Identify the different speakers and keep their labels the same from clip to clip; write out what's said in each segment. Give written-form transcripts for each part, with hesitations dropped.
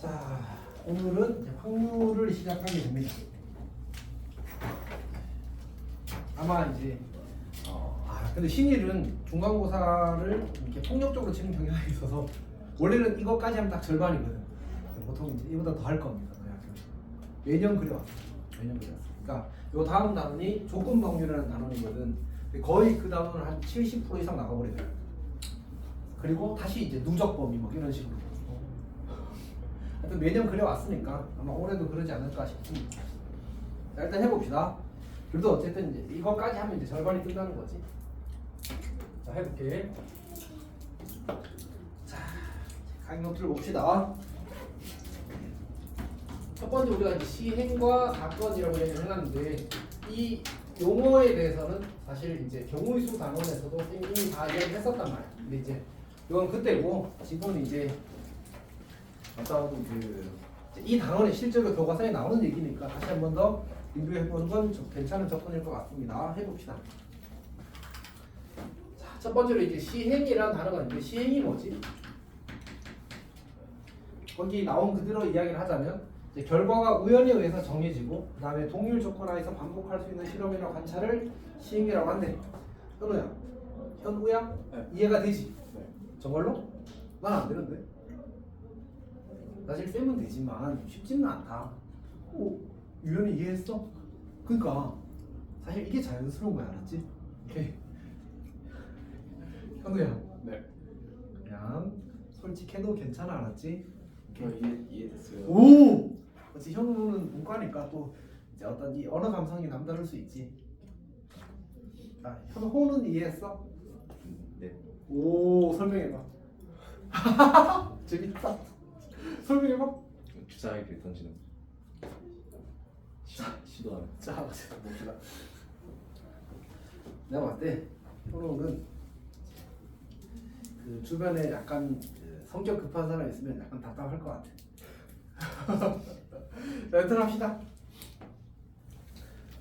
Speaker 1: 자, 오늘은 이제 확률을 시작하게 됩니다. 아마 이제 근데 신일은 중간고사를 이렇게 폭력적으로 치는 경향이 있어서 원래는 이거까지 하면 딱 절반이거든. 보통 이제 이보다 더 할 겁니다. 매년 그래왔어. 매년 그래왔어. 그러니까 요 다음 단원이 조건 확률이라는 단원이거든. 거의 그 단원은 한 70% 이상 나가버리더라고. 그리고 다시 이제 누적 범위 막 이런 식으로. 하여튼 매년 그래왔으니까 아마 올해도 그러지 않을까 싶습니다. 자, 일단 해봅시다. 그래도 어쨌든 이제 이거까지 하면 이제 절반이 끝나는 거지. 자, 해볼게. 자, 강의 노트를 봅시다. 첫 번째 우리가 이제 시행과 사건이라고 얘기를 해놨는데 이 용어에 대해서는 사실 이제 경우의 수 단원에서도 이미 다 이야기를 했었단 말이야. 근데 이제 이건 그때고 지금은 이제 어떤 이 단원이 실제로 교과서에 나오는 얘기니까 다시 한 번 더 리뷰해보는 건 괜찮은 접근일 것 같습니다. 해봅시다. 자, 첫 번째로 이제 시행이라는 단어가 있는데 시행이 뭐지? 거기 나온 그대로 이야기를 하자면 이제 결과가 우연에 의해서 정해지고 그 다음에 동일 조건 하에서 반복할 수 있는 실험이나 관찰을 시행이라고 한대. 현우야, 현우야?
Speaker 2: 네.
Speaker 1: 이해가 되지?
Speaker 2: 네.
Speaker 1: 정말로? 난 안 되는데. 사실 쌤은 되지만 쉽지는 않다. 유연이 이해했어? 그러니까 사실 이게 자연스러운 거야, 알았지? 오케이. 현우야.
Speaker 2: 네.
Speaker 1: 그냥 솔직해도 괜찮아, 알았지?
Speaker 2: 저 이해됐어요.
Speaker 1: 오! 그렇지, 현우는 문과니까 또 이제 어떤 이 언어 감성이 남다를 수 있지. 자, 현우는 이해했어?
Speaker 2: 네.
Speaker 1: 오, 설명해봐. 재밌다. 설명해봐.
Speaker 2: 주사위를 던지는. 시도하는.
Speaker 1: 자, 봅시다. 내가 봤을 때 현우는 그 주변에 약간 그 성격 급한 사람 있으면 약간 답답할 것 같아. 자, 일단 합시다.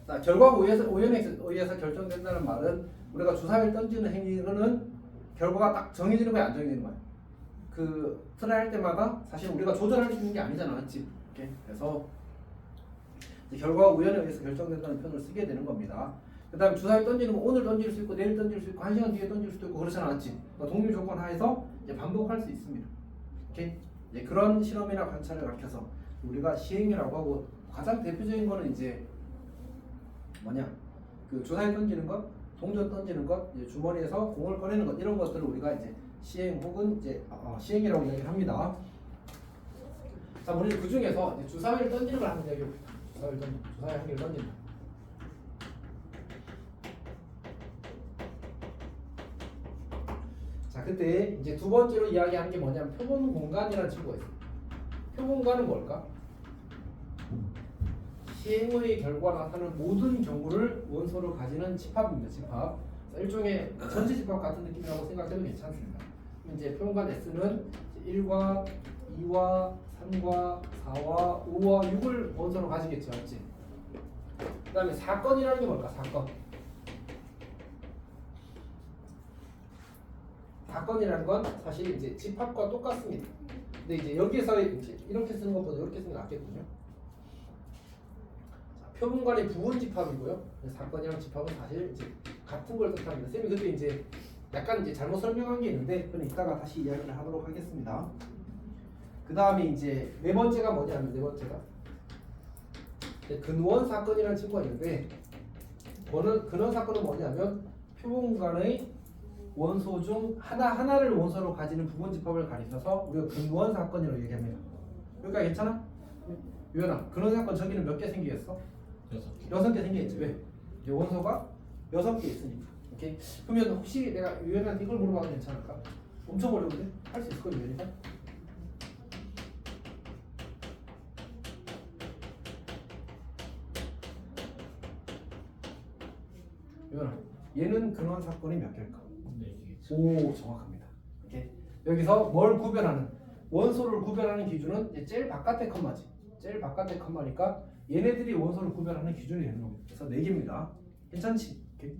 Speaker 1: 자, 결과가 우연에 의해서 결정된다는 말은 우리가 주사위를 던지는 행위는 결과가 딱 정해지는 거야, 안 정해지는 거야. 그 트라이 할 때마다 사실 우리가 조절할 수 있는 게 아니잖아, 맞지? 오케이? 그래서 결과가 우연에 의해서 결정된다는 표현을 쓰게 되는 겁니다. 그 다음에 주사위 던지는 거 오늘 던질 수 있고 내일 던질 수 있고 1시간 뒤에 던질 수도 있고 그렇지 않았지? 그러니까 동일 조건 하에서 이제 반복할 수 있습니다. 오케이? 이제 그런 실험이나 관찰을 가르쳐서 우리가 시행이라고 하고 가장 대표적인 거는 이제 뭐냐? 그 주사위 던지는 것, 동전 던지는 것, 이제 주머니에서 공을 꺼내는 것 이런 것들을 우리가 이제 시행 혹은 이제 시행이라고 이야기를 합니다. 자, 우리 그 중에서 주사위를 던지는 걸 한번 얘기해 봅시다. 주사위 한 개를 던진다. 자, 그때 이제 두 번째로 이야기하는 게 뭐냐면 표본 공간이라는 친구가 있어요. 표본관은 뭘까? 시행의 결과가 나타나는 모든 경우를 원소로 가지는 집합입니다. 집합. 일종의 전체 집합 같은 느낌이라고 생각해도 괜찮습니다. 이제 표본관 S는 1과 2와 3과 4와 5와 6을 원소로 가지겠죠, 맞지? 그 다음에 사건이라는 게 뭘까? 사건이라는 건 사실 이제 집합과 똑같습니다. 근데 이제 여기에서 이제 이렇게 쓰는 것보다 이렇게 쓰는 게 낫겠군요. 표본관의 부분 집합이고요. 사건이랑 집합은 사실 이제 같은 걸 뜻합니다. 쌤이 그때 이제 약간 이제 잘못 설명한 게 있는데 그건 이따가 다시 이야기를 하도록 하겠습니다. 그 다음에 이제 네 번째가 뭐냐면 네 번째가 근원 사건이라는 친구가 있는데 근원 사건은 뭐냐면 표본관의 원소 중 하나를 원소로 가지는 부분 집합을 가리켜서 우리가 근원 사건이라고 얘기합니다. 그러니까 괜찮아? 유연아, 근원 사건 저기는 몇 개 생기겠어? 6개 생기겠지. 왜? 이제 원소가 6개 있으니까. 오케이? 그러면 혹시 내가 유연한테 이걸 물어봐도 괜찮을까? 엄청 어려운데? 할 수 있을 거야, 유연이가? 유연아, 얘는 근원 사건이 몇 개일까? 오, 정확합니다. 오케이? 여기서 뭘 구별하는? 원소를 구별하는 기준은 이제 제일 바깥의 컴마지. 제일 바깥의 컴마니까 얘네들이 원소를 구별하는 기준이 되는 겁니다. 그래서 4개입니다. 괜찮지? 오케이?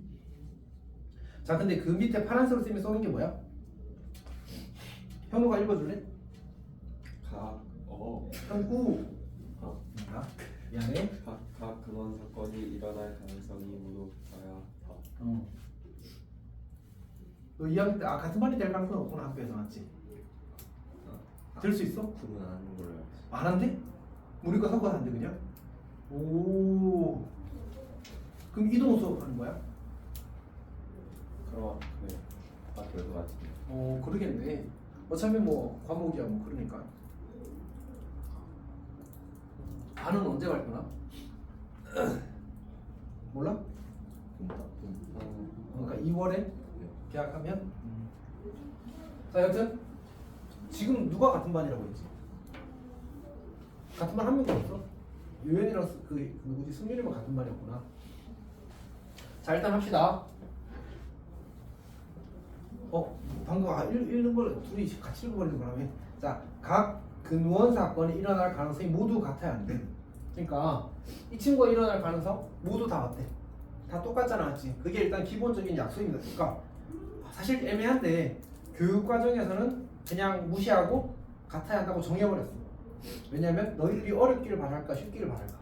Speaker 1: 자, 근데 그 밑에 파란색으로 쌤이 써는 게 뭐야? 현우가 읽어줄래? 현우.
Speaker 2: 아.
Speaker 1: 미안해.
Speaker 3: 각 근원 사건이 일어날 가능성이 모두 같아야
Speaker 1: 너 2학년 때 같은 반이 될 가능성은 없구나. 학교에서 맞지? 될 수 있어?
Speaker 2: 구분 안 하는 걸로 알고 있어요.
Speaker 1: 안 한대? 우리 거 섞어서 한대 그냥? 오. 그럼 이동 수업 하는 거야?
Speaker 3: 그럼 그래 그럴 것 같은데.
Speaker 1: 그러겠네. 어차피 뭐 과목이야 뭐 그러니까. 반은 언제 갈 거나? 몰라? 그러니까 2월에 계약하면. 자 여튼 지금 누가 같은 반이라고 했지? 같은 반 한 명도 없어? 유연이랑 그 누구지? 승윤이만 같은 반이었구나. 자 일단 합시다. 방금 읽는 걸 둘이 같이 읽어버리는 거라며. 자, 각 근원 사건이 일어날 가능성이 모두 같아야 안 돼. 그러니까 이 친구가 일어날 가능성 모두 다 어때? 다 똑같잖아, 맞지? 그게 일단 기본적인 약속입니다. 그러니까 사실 애매한데 교육 과정에서는 그냥 무시하고 같아야 한다고 정해버렸어. 왜냐면 너희들이 어렵기를 바랄까 쉽기를 바랄까?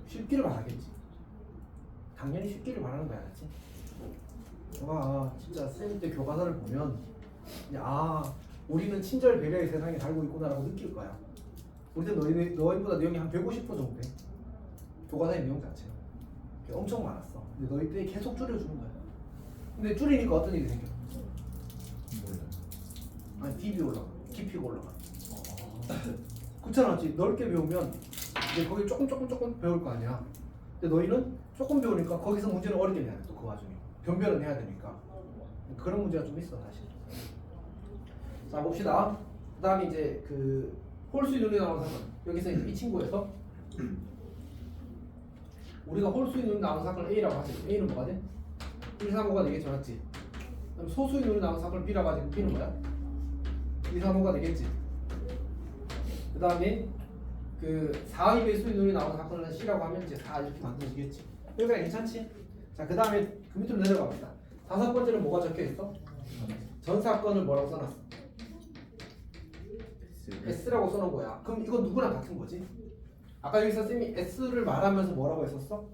Speaker 1: 쉽기를 바라겠지. 당연히 쉽기를 바라는 거야, 맞지? 와 진짜 쌤 때 교과서를 보면 우리는 친절 배려의 세상에 살고 있구나라고 느낄 거야. 우리는 너희보다 내용이 한 150% 정도 돼. 교과서의 내용 자체가 엄청 많았어. 근데 너희 때 계속 줄여주는 거야. 근데 줄이니까 어떤 일이 생겨?
Speaker 2: 몰라요.
Speaker 1: 아니 DB 올라가, 깊이가 올라가. 그렇잖아, 맞지? 넓게 배우면 이제 거기 조금 배울 거 아니야. 근데 너희는 조금 배우니까 거기서 문제는 어렵게 내야 돼. 또 그 와중에 변별은 해야 되니까 그런 문제가 좀 있어 사실. 자 봅시다. 그 다음에 이제 그 홀수 이론이 나오는 사건. 여기서 이제 이 친구에서 우리가 홀수 이론이 나오는 사건을 A라고 하지. A는 뭐가 돼? 1, 3, 5가 되겠죠, 맞지? 그럼 소수 이론이 나오는 사건을 B라고 하지. B는 뭐야? 2, 3, 5가 되겠지. 그 다음에 그 4, 2의 수 이론이 나오는 사건을 C라고 하면 이제 4 이렇게 만들어지겠지. 여기까지 괜찮지? 자, 그 다음에 그 밑으로 내려갑니다. 5번째는 뭐가 적혀 있어? 전 사건을 뭐라고 써놨어? S라고 써놓은 거야. 그럼 이건 누구랑 같은 거지? 아까 여기서 쌤이 S를 말하면서 뭐라고 했었어?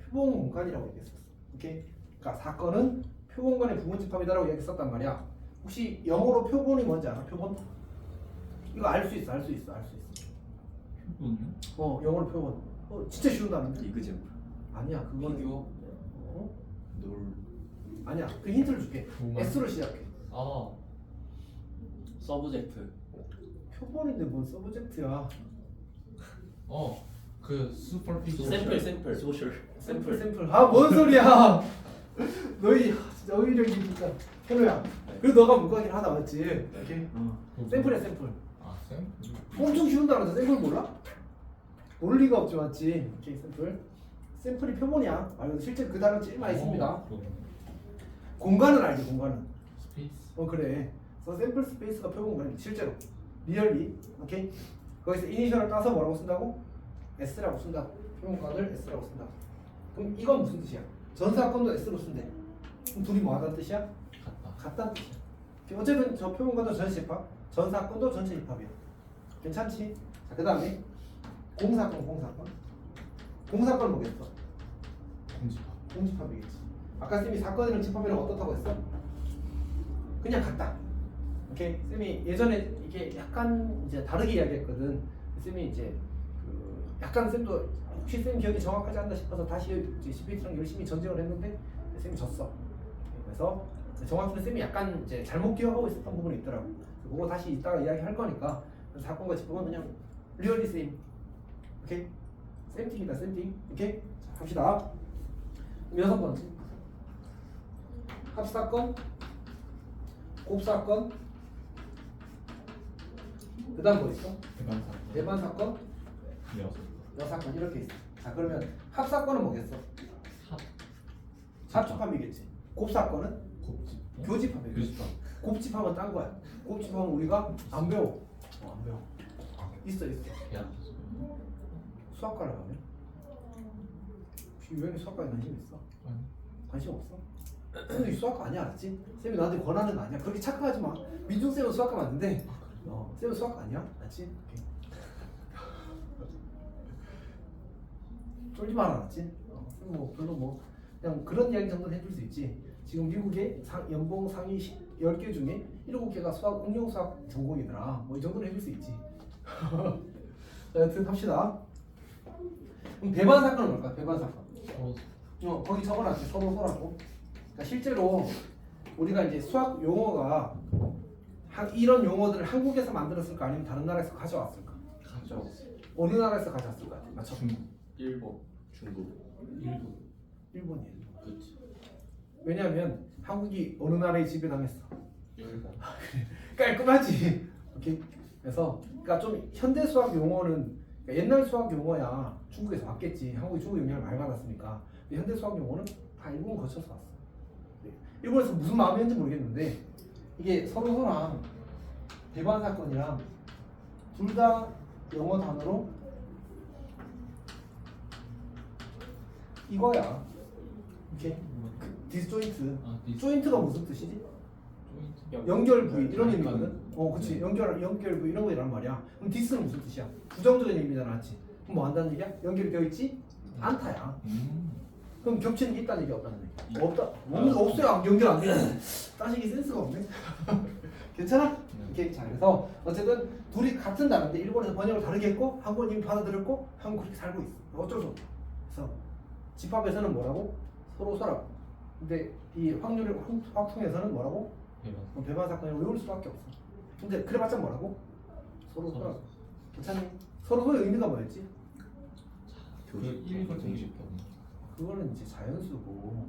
Speaker 1: 표본 공간이라고 얘기했었어. 오케이? 그러니까 사건은 표본간의 부분집합이다라고 얘기했었단 말이야. 혹시 영어로 표본이 뭔지 알아? 표본? 이거 알 수 있어.
Speaker 2: 표본이요?
Speaker 1: 영어로 표본. 진짜 쉬운 단어인데?
Speaker 2: 이그잼플.
Speaker 1: 아니야, 그거는
Speaker 3: 비교?
Speaker 2: 놀.
Speaker 1: 아니야. 그 힌트를 줄게.
Speaker 2: 뭐만?
Speaker 1: S로 시작해.
Speaker 3: 서브젝트.
Speaker 1: 표본인데 뭔 서브젝트야?
Speaker 4: 그 슈퍼피셜
Speaker 3: 샘플 소셜
Speaker 1: 샘플. 뭔 소리야? 너희 진짜 어휘력이 진짜 현우야. 그래도 너가 문과긴 하다 맞지? 이렇게. 샘플이야 샘플.
Speaker 4: 샘플?
Speaker 1: 엄청 쉬운 단어인데 샘플 몰라? 모를 리가 없지 맞지? 오케이 샘플. 샘플이 표본이야. 말고 실제 그 단어 제일 많이 씁니다. 공간은 알지 공간은.
Speaker 4: 스페이스.
Speaker 1: 그래. 그래서 샘플 스페이스가 표본 공간입니다. 실제로. 리얼리. 오케이. 거기서 이니셜을 따서 뭐라고 쓴다고? S라고 쓴다고. 표본관을 S라고 쓴다고. 그럼 이건 무슨 뜻이야? 전 사건도 S로 쓴대. 그럼 둘이 뭐 하다는 뜻이야? 같다는 뜻이야. 어쨌든 저 표본관도 전체 입합, 전 사건도 전체 입합이야. 괜찮지? 자, 그 다음에 공사건. 공사건 뭐겠어? 공집합이겠지. 아까 쌤이 사건이랑 집합이랑 어떻다고 했어? 그냥 같다. 오케이. 쌤이 예전에 이게 약간 이제 다르게 이야기했거든. 쌤이 이제 그 약간 쌤도 혹시 쌤 기억이 정확하지 않나 싶어서 다시 이제 CPT랑 열심히 전쟁을 했는데 쌤이 졌어. 그래서 정확히는 쌤이 약간 이제 잘못 기억하고 있었던 부분이 있더라고. 그거 다시 이따가 이야기할 거니까 사건과 집합은 그냥 리얼리 쌤. 오케이. 쌤팀이다 쌤팀. 오케이. 자, 갑시다. 6번째 합사건, 곱사건, 그 다음 뭐 있어? 대반사건, 여사건 이렇게 있어. 자 그러면 합사건은 뭐겠어? 합집합이겠지. 곱사건은? 교집합이겠지. 곱집합은 딴 거야. 곱집합은 우리가 안 배워. 안 배워. 있어. 수학과를 가면? 혹시 유연이 수학과에 관심 있어? 관심 없어? 쌤이 수학과 아니야, 알았지? 쌤이 나한테 권하는 거 아니야. 그렇게 착각하지 마. 민중 쌤은 수학과 맞는데, 쌤은 수학과 아니야, 알았지? 오케이. 쫄지 마라, 알았지? 뭐 별로 뭐 그냥 그런 이야기 정도는 해줄 수 있지. 지금 미국의 연봉 상위 10개 중에 7개가 수학, 응용 수학 전공이더라. 뭐 이 정도는 해줄 수 있지. 자, 여튼 합시다. 그럼 배반 사건은 뭘까? 배반 사건. 거기 적어놨지. 서로 서라고. 그러니까 실제로 우리가 이제 수학 용어가 이런 용어들을 한국에서 만들었을까 아니면 다른 나라에서 가져왔을까?
Speaker 3: 가져왔어요.
Speaker 1: 어느 나라에서 가져왔을까? 맞죠?
Speaker 3: 일본.
Speaker 2: 중국.
Speaker 1: 일본이에요.
Speaker 2: 그치.
Speaker 1: 왜냐하면 한국이 어느 나라에 지배당했어?
Speaker 3: 일본.
Speaker 1: 깔끔하지. 오케이. 그래서 그러니까 좀 현대 수학 용어는 그러니까 옛날 수학 용어야 중국에서 왔겠지. 한국이 중국 영향을 많이 받았으니까. 근데 현대 수학 용어는 다 일본 거쳐서 왔어. 일본에서 무슨 마음이었는지 모르겠는데 이게 서로서랑 배반 사건이랑 둘 다 영어 단어로 이거야. 이렇게 디스조인트. 조인트가 무슨 뜻이지? 연결 부위 이런 의미거든. 그렇지. 연결 부위 이런 거란 말이야. 그럼 디스는 무슨 뜻이야? 부정적인 의미잖아, 맞지? 그럼 뭐 한다는 얘기야? 연결이 되어 있지 않다야. 그럼 겹치는 게 있다는 얘기 없다는 얘기? 없다. 없어요. 연결 안 돼. 따지기 센스가 없네. 괜찮아? 이렇게 자 그래서 어쨌든 둘이 같은 단어인데 일본에서 번역을 다르게 했고 한국은 이미 받아들였고 한국 그렇게 살고 있어. 어쩔 수 없어. 그래서 집합에서는 뭐라고? 서로 서라고. 근데 이 확통에서는 뭐라고? 배반 사건을 외울 수밖에 없어. 근데 그래봤자 뭐라고? 서로 서라고. 괜찮니? 서로 서의 의미가 뭐였지?
Speaker 2: 교집.
Speaker 1: 그거는 이제 자연수고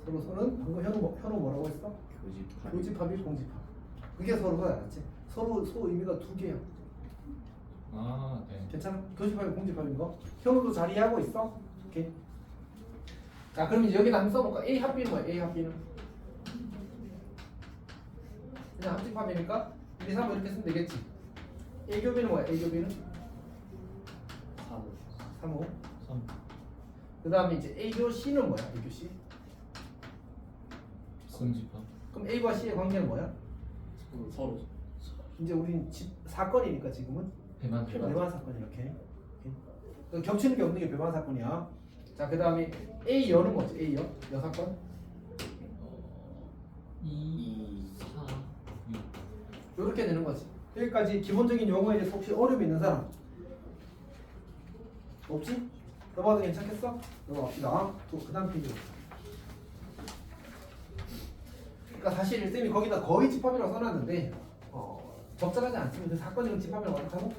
Speaker 1: 서로 서는 방금 현우 뭐라고 했어?
Speaker 2: 교집.
Speaker 1: 교집합이 공집합. 그게 서로 서야 알았지? 서로 소 의미가 두 개야.
Speaker 4: 네.
Speaker 1: 괜찮아? 교집합이 공집합인 거? 현우도 잘 이해하고 있어? 오케이. 자 그럼 이제 여기다 한번 써볼까? A 합 B는 뭐야? A 합 B는 그냥 합집합이니까 1, 2, 3 이렇게 쓰면 되겠지. A 교비는 뭐야? A 교비는 3, 5. 그 다음에 이제 A 교 C는 뭐야? A 교 C. 그럼 A와 C의 관계는 뭐야?
Speaker 3: 서로.
Speaker 1: 이제 우린 사건이니까 지금은 배반 사건 이렇게. 겹치는 게 없는 게 배반 사건이야. 자, 그 다음에 A 여는 뭐지? A 여 사건?
Speaker 4: 2, 4, 6.
Speaker 1: 이렇게 되는 거지. 여기까지 기본적인 용어에 대해서 혹시 어려움 있는 사람 없지? 넘어가도 괜찮겠어? 넘어갑시다. 그 다음 페이지. 그러니까 사실 쌤이 거기다 거의 집합이라고 써놨는데 적절하지 않습니다. 사건이랑 집합이라고 하고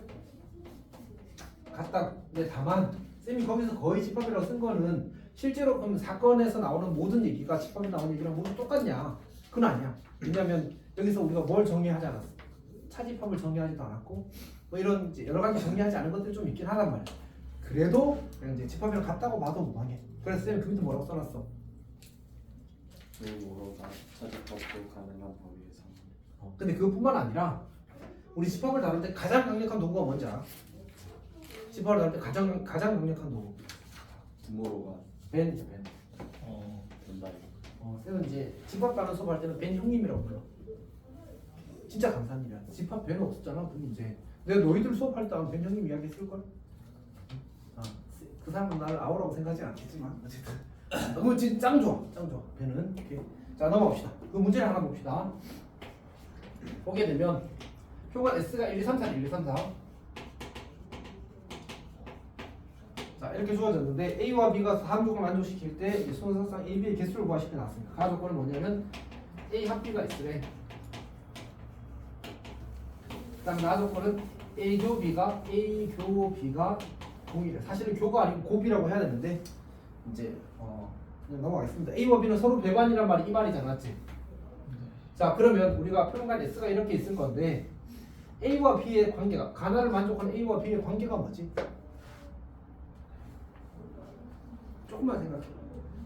Speaker 1: 같다. 근데 다만 쌤이 거기서 거의 집합이라고 쓴 거는 실제로 그럼 사건에서 나오는 모든 얘기가 집합에 나오는 얘기랑 모두 똑같냐? 그건 아니야. 왜냐면 여기서 우리가 뭘 정리하지 않았어. 차집합을 정리하지도 않았고 뭐 이런 이제 여러 가지 정리하지 않은 것들이 좀 있긴 하단 말이야. 그래도 그냥 이제 집합이랑 같다고 봐도 무방해. 그래서 쌤이 그 밑에 뭐라고 써놨어?
Speaker 3: 외모로가 차집합도 가능한 범위에서.
Speaker 1: 근데 그것뿐만 아니라 우리 집합을 다룰 때 가장 강력한 도구가 뭔지 알아? 집합을 다룰 때 가장 강력한 도구
Speaker 3: 부모로가
Speaker 1: 벤이죠. 벤.
Speaker 3: 된다니.
Speaker 1: 쌤은 이제 집합 가는 수업할 때는 벤 형님이라고 불러. 진짜 감사한 일이야. 집합 벤은 없었잖아. 그 문제. 내가 너희들 수업할 때 벤 형님 이야기 했을걸? 그 사람은 나를 아우라고 생각하지 않겠지만 어쨌든 그건 진짜 짱 좋아. 짱 좋아. 벤은. 오케이. 자 넘어갑시다. 그 문제를 하나 봅시다. 보게 되면 표가 S가 1, 2, 3, 4, 1, 2, 3, 4. 자 이렇게 주어졌는데 A와 B가 함족을 만족시킬 때 순서상 A, B의 개수를 구하시켜 나왔습니다. 가조건은 뭐냐면 A 합 B가 S래. 그 다음 나조건은 A 교 B가 A 교 B가 동일해. 사실은 교가 아니고 고비라고 해야 되는데 이제 그냥 넘어가겠습니다. A와 B는 서로 배반이란 말이 이 말이잖아, 맞지? 자 그러면 우리가 표현간 S가 이렇게 있을 건데 A와 B의 관계가 가나를 만족하는 A와 B의 관계가 뭐지? 조금만 생각해.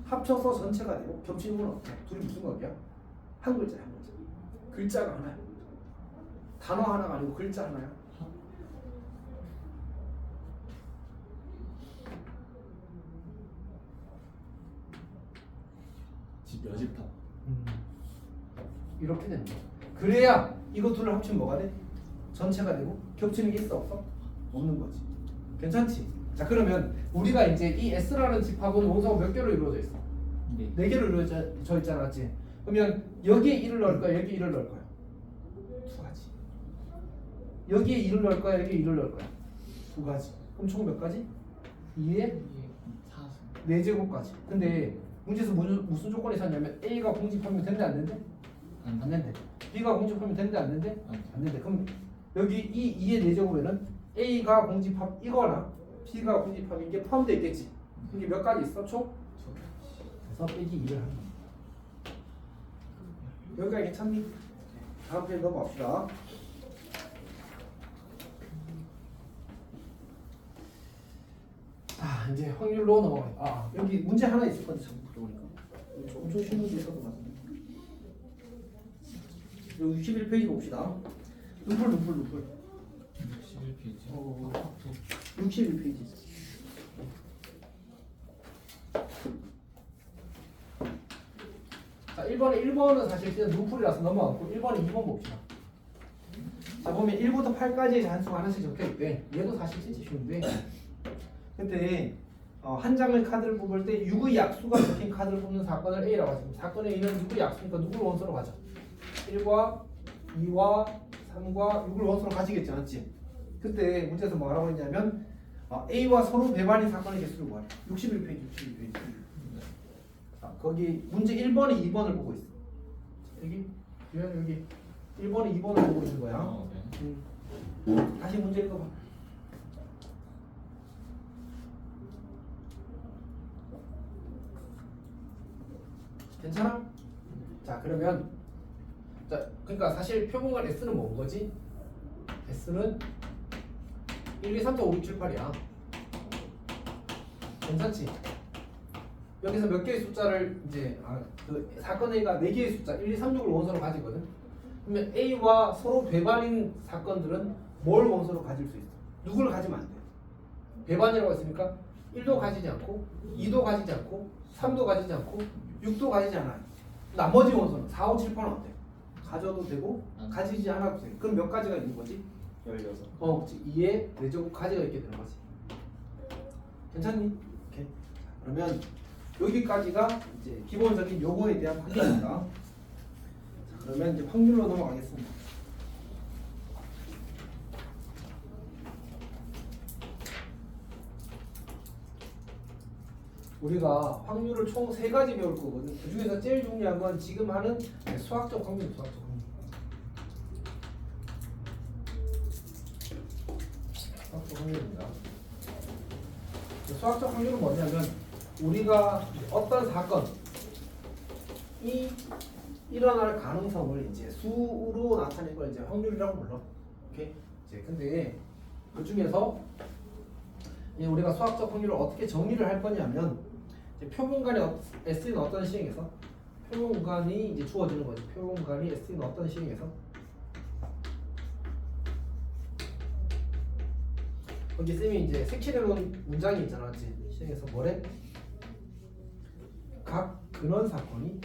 Speaker 1: 합쳐서 전체가 되고 겹치는 건 없다. 둘이 무슨 관계야? 한 글자야, 한 글자. 글자가 하나야. 단어 하나가 아니고 글자 하나야.
Speaker 2: 여집합.
Speaker 1: 이렇게 되는 거야. 그래야 이거 둘을 합치면 뭐가 돼? 전체가 되고 겹치는 게 있어 없어? 없는 거지. 괜찮지? 자 그러면 우리가 이제 이 S라는 집합은 원소가 몇 개로 이루어져 있어?
Speaker 4: 네.
Speaker 1: 4개로 이루어져 있잖아, 맞지? 그러면 여기에 1을 넣을 거야, 여기에 1을 넣을 거야? 두 가지. 여기에 1을 넣을 거야, 여기에 1을 넣을 거야? 두 가지. 그럼 총 몇 가지? 2에
Speaker 4: 이게 4.
Speaker 1: 4제곱까지. 근데 문제에서 무슨 조건이 있었냐면 A가 공집하면 된대 안 된대? 안 된대. B가 공집하면 된대 안 된대? 안 된대. 그럼 여기 이 2의 4제곱에는 A가 공집합 이거나 B가 공집합인 게 포함되어 있겠지. 이게 몇 가지 있어? 총? 그래서 빼기 2를 합니다. 여기까지 괜찮니? 다음 페이지 넘어갑시다. 자 이제 확률로 넘어가요. 아 여기 문제 하나 있을 건데 자꾸 보니까 엄청 쉬운 문제 있었던 것 같은데. 61페이지 봅시다. 눈풀
Speaker 4: 61페이지.
Speaker 1: 61페이지. 자 1번은 사실 그냥 눈풀이라서 넘어갔고 1번에 2번 봅시다. 자 보면 1부터 8까지의 잔수가 하나씩 적혀있대. 얘도 사실 진짜 쉬운데 근데 한 장의 카드를 뽑을 때 6의 약수가 적힌 카드를 뽑는 사건을 A라고 하죠. 사건 A는 6의 약수니까 누구를 원소로 가져? 1과 2와 3과 6을 원소로 가지겠지 않지? 그때 문제에서 뭐라고 했냐면 A와 서로 배반인 사건의 개수를 구하래. 61페이지. 자, 거기 문제 1번에 2번을 보고 있어. 여기 1번에 2번을 보고 있는 거야.
Speaker 4: 네.
Speaker 1: 다시 문제 읽어봐. 괜찮아? 자 그러면 자 그러니까 사실 표본관 S는 뭔 거지? S는 1, 2, 3, 4, 5, 6, 7, 8이야. 괜찮지? 여기서 몇 개의 숫자를 이제 그 사건 A가 4개의 숫자 1, 2, 3, 6을 원소로 가지거든. 그러면 A와 서로 배반인 사건들은 뭘 원소로 가질 수 있어? 누구를 가지면 안 돼. 배반이라고 했으니까 1도 가지지 않고 2도 가지지 않고 3도 가지지 않고 6도 가지지 않아요. 나머지 원소는 4, 5, 7, 8은 어때? 가져도 되고 가지지 않아도 돼. 그럼 몇 가지가 있는 거지?
Speaker 3: 16.
Speaker 1: 그렇지. 2에 4제곱 가지가 있게 되는 거지. 괜찮니? 오케이. 자, 그러면 여기까지가 이제 기본적인 요거에 대한 확인입니다. 자, 그러면 이제 확률로 넘어가겠습니다. 우리가 확률을 총 3가지 배울 거거든. 그 중에서 제일 중요한 건 지금 하는 수학적 확률, 수학적 확률. 수학적 확률입니다. 수학적 확률은 뭐냐면 우리가 어떤 사건이 일어날 가능성을 이제 수로 나타낸 걸 이제 확률이라고 불러. 오케이? 이제 근데 그 중에서 우리가 수학적 확률을 어떻게 정리를 할 거냐면 표본관이 S인 어떤 시행에서 표본관이 이제 주어지는 거지. 표본관이 S인 어떤 시행에서 거기 쌤이 이제 색칠해 놓은 문장이 있잖아, 맞지? 시행에서 뭐래? 각 근원 사건이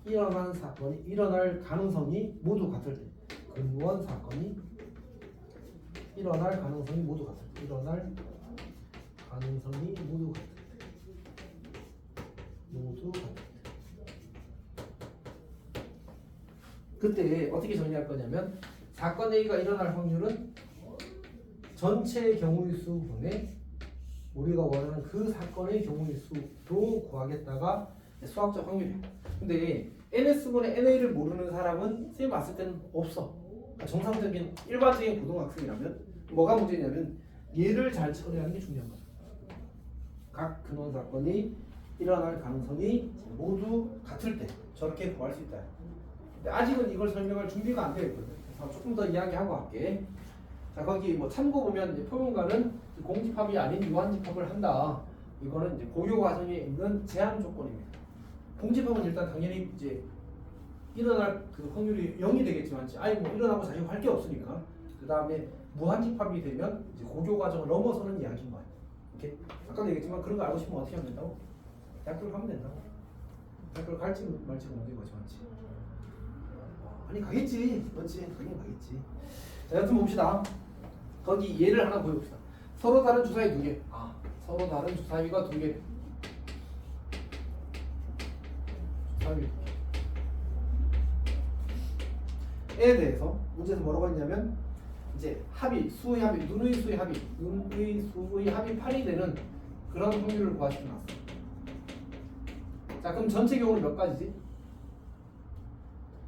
Speaker 1: 일어날 가능성이 모두 같을 때, 근원 사건이 일어날 가능성이 모두 같을 때, 일어날 가능성이 모두 같을 때, 그때 어떻게 정리할 거냐면 사건 A가 일어날 확률은 전체 경우의 수분의 우리가 원하는 그 사건의 경우의 수로 구하겠다가 수학적 확률이에요. 근데 NS분의 NA를 모르는 사람은 쌤 봤을 때는 없어. 그러니까 정상적인 일반적인 고등학생이라면 뭐가 문제냐면 얘를 잘 처리하는 게 중요한 거야. 각 근원 사건이 일어날 가능성이 모두 같을 때 저렇게 구할 수 있다. 근데 아직은 이걸 설명할 준비가 안 되어 있거든. 그래서 조금 더 이야기하고 할게. 자 거기 뭐 참고 보면 이제 표본관은 공집합이 아닌 유한집합을 한다. 이거는 이제 고교 과정에 있는 제한 조건입니다. 공집합은 일단 당연히 이제 일어날 그 확률이 0이 되겠지만 아예 뭐 일어나고 자기가 할 게 없으니까 그 다음에 무한집합이 되면 이제 고교 과정을 넘어서는 이야기인 거야. 이렇게 아까도 얘기했지만 그런 거 알고 싶으면 어떻게 하면 된다고? 대학교를 가면 된다고. 대학교를 갈지 말지가 문제인 거지, 맞지? 아니 가겠지, 맞지? 가긴 가겠지. 자, 여튼 봅시다. 거기 예를 하나 보여봅시다. 서로 다른 주사위 두 개. 서로 다른 주사위가 두 개. 주사위 에 대해서 문제에서 뭐라고 했냐면 이제 합이 수의 합이 눈의 수의 합이 8이 되는 그런 확률을 구하시켜놨어. 자, 그럼 전체 경우는 몇 가지지?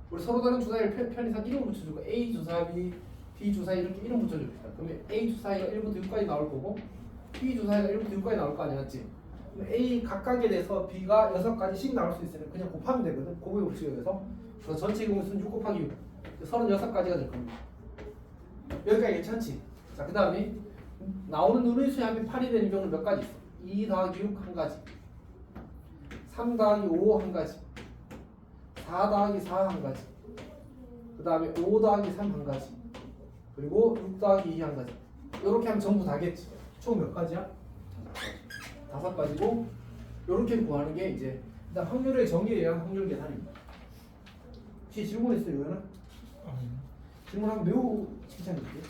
Speaker 1: 우리 서로 다른 주사위를 편의상 이름 붙여주고 A 주사위, B 주사위 이렇게 이름 붙여줍시다. 그러면 A 주사위가 1부터 6까지 나올 거고 B 주사위가 1부터 6까지 나올 거 아니야, 맞지? A 각각에 대해서 B가 6가지씩 나올 수 있으니까 그냥 곱하면 되거든. 곱의 법칙에 의해서. 그래서 전체 경우 수는 6 곱하기 6 36가지가 될 겁니다. 여기까지 괜찮지? 자, 그 다음에 나오는 눈의 수의 합이 8이 되는 경우는 몇 가지 있어? 2 더하기 6 한 가지, 3 더하기 5 한 가지, 4 더하기 4 한 가지, 그 다음에 5 더하기 3 한 가지, 그리고 6 더하기 2 한 가지. 이렇게 하면 전부 다겠지. 총 몇 가지야? 5가지고 이렇게 구하는 게 이제 일단 확률의 정의에 의한 확률 계산입니다. 혹시 질문 있어요, 이거는? 질문하면 매우 칭찬드릴게요.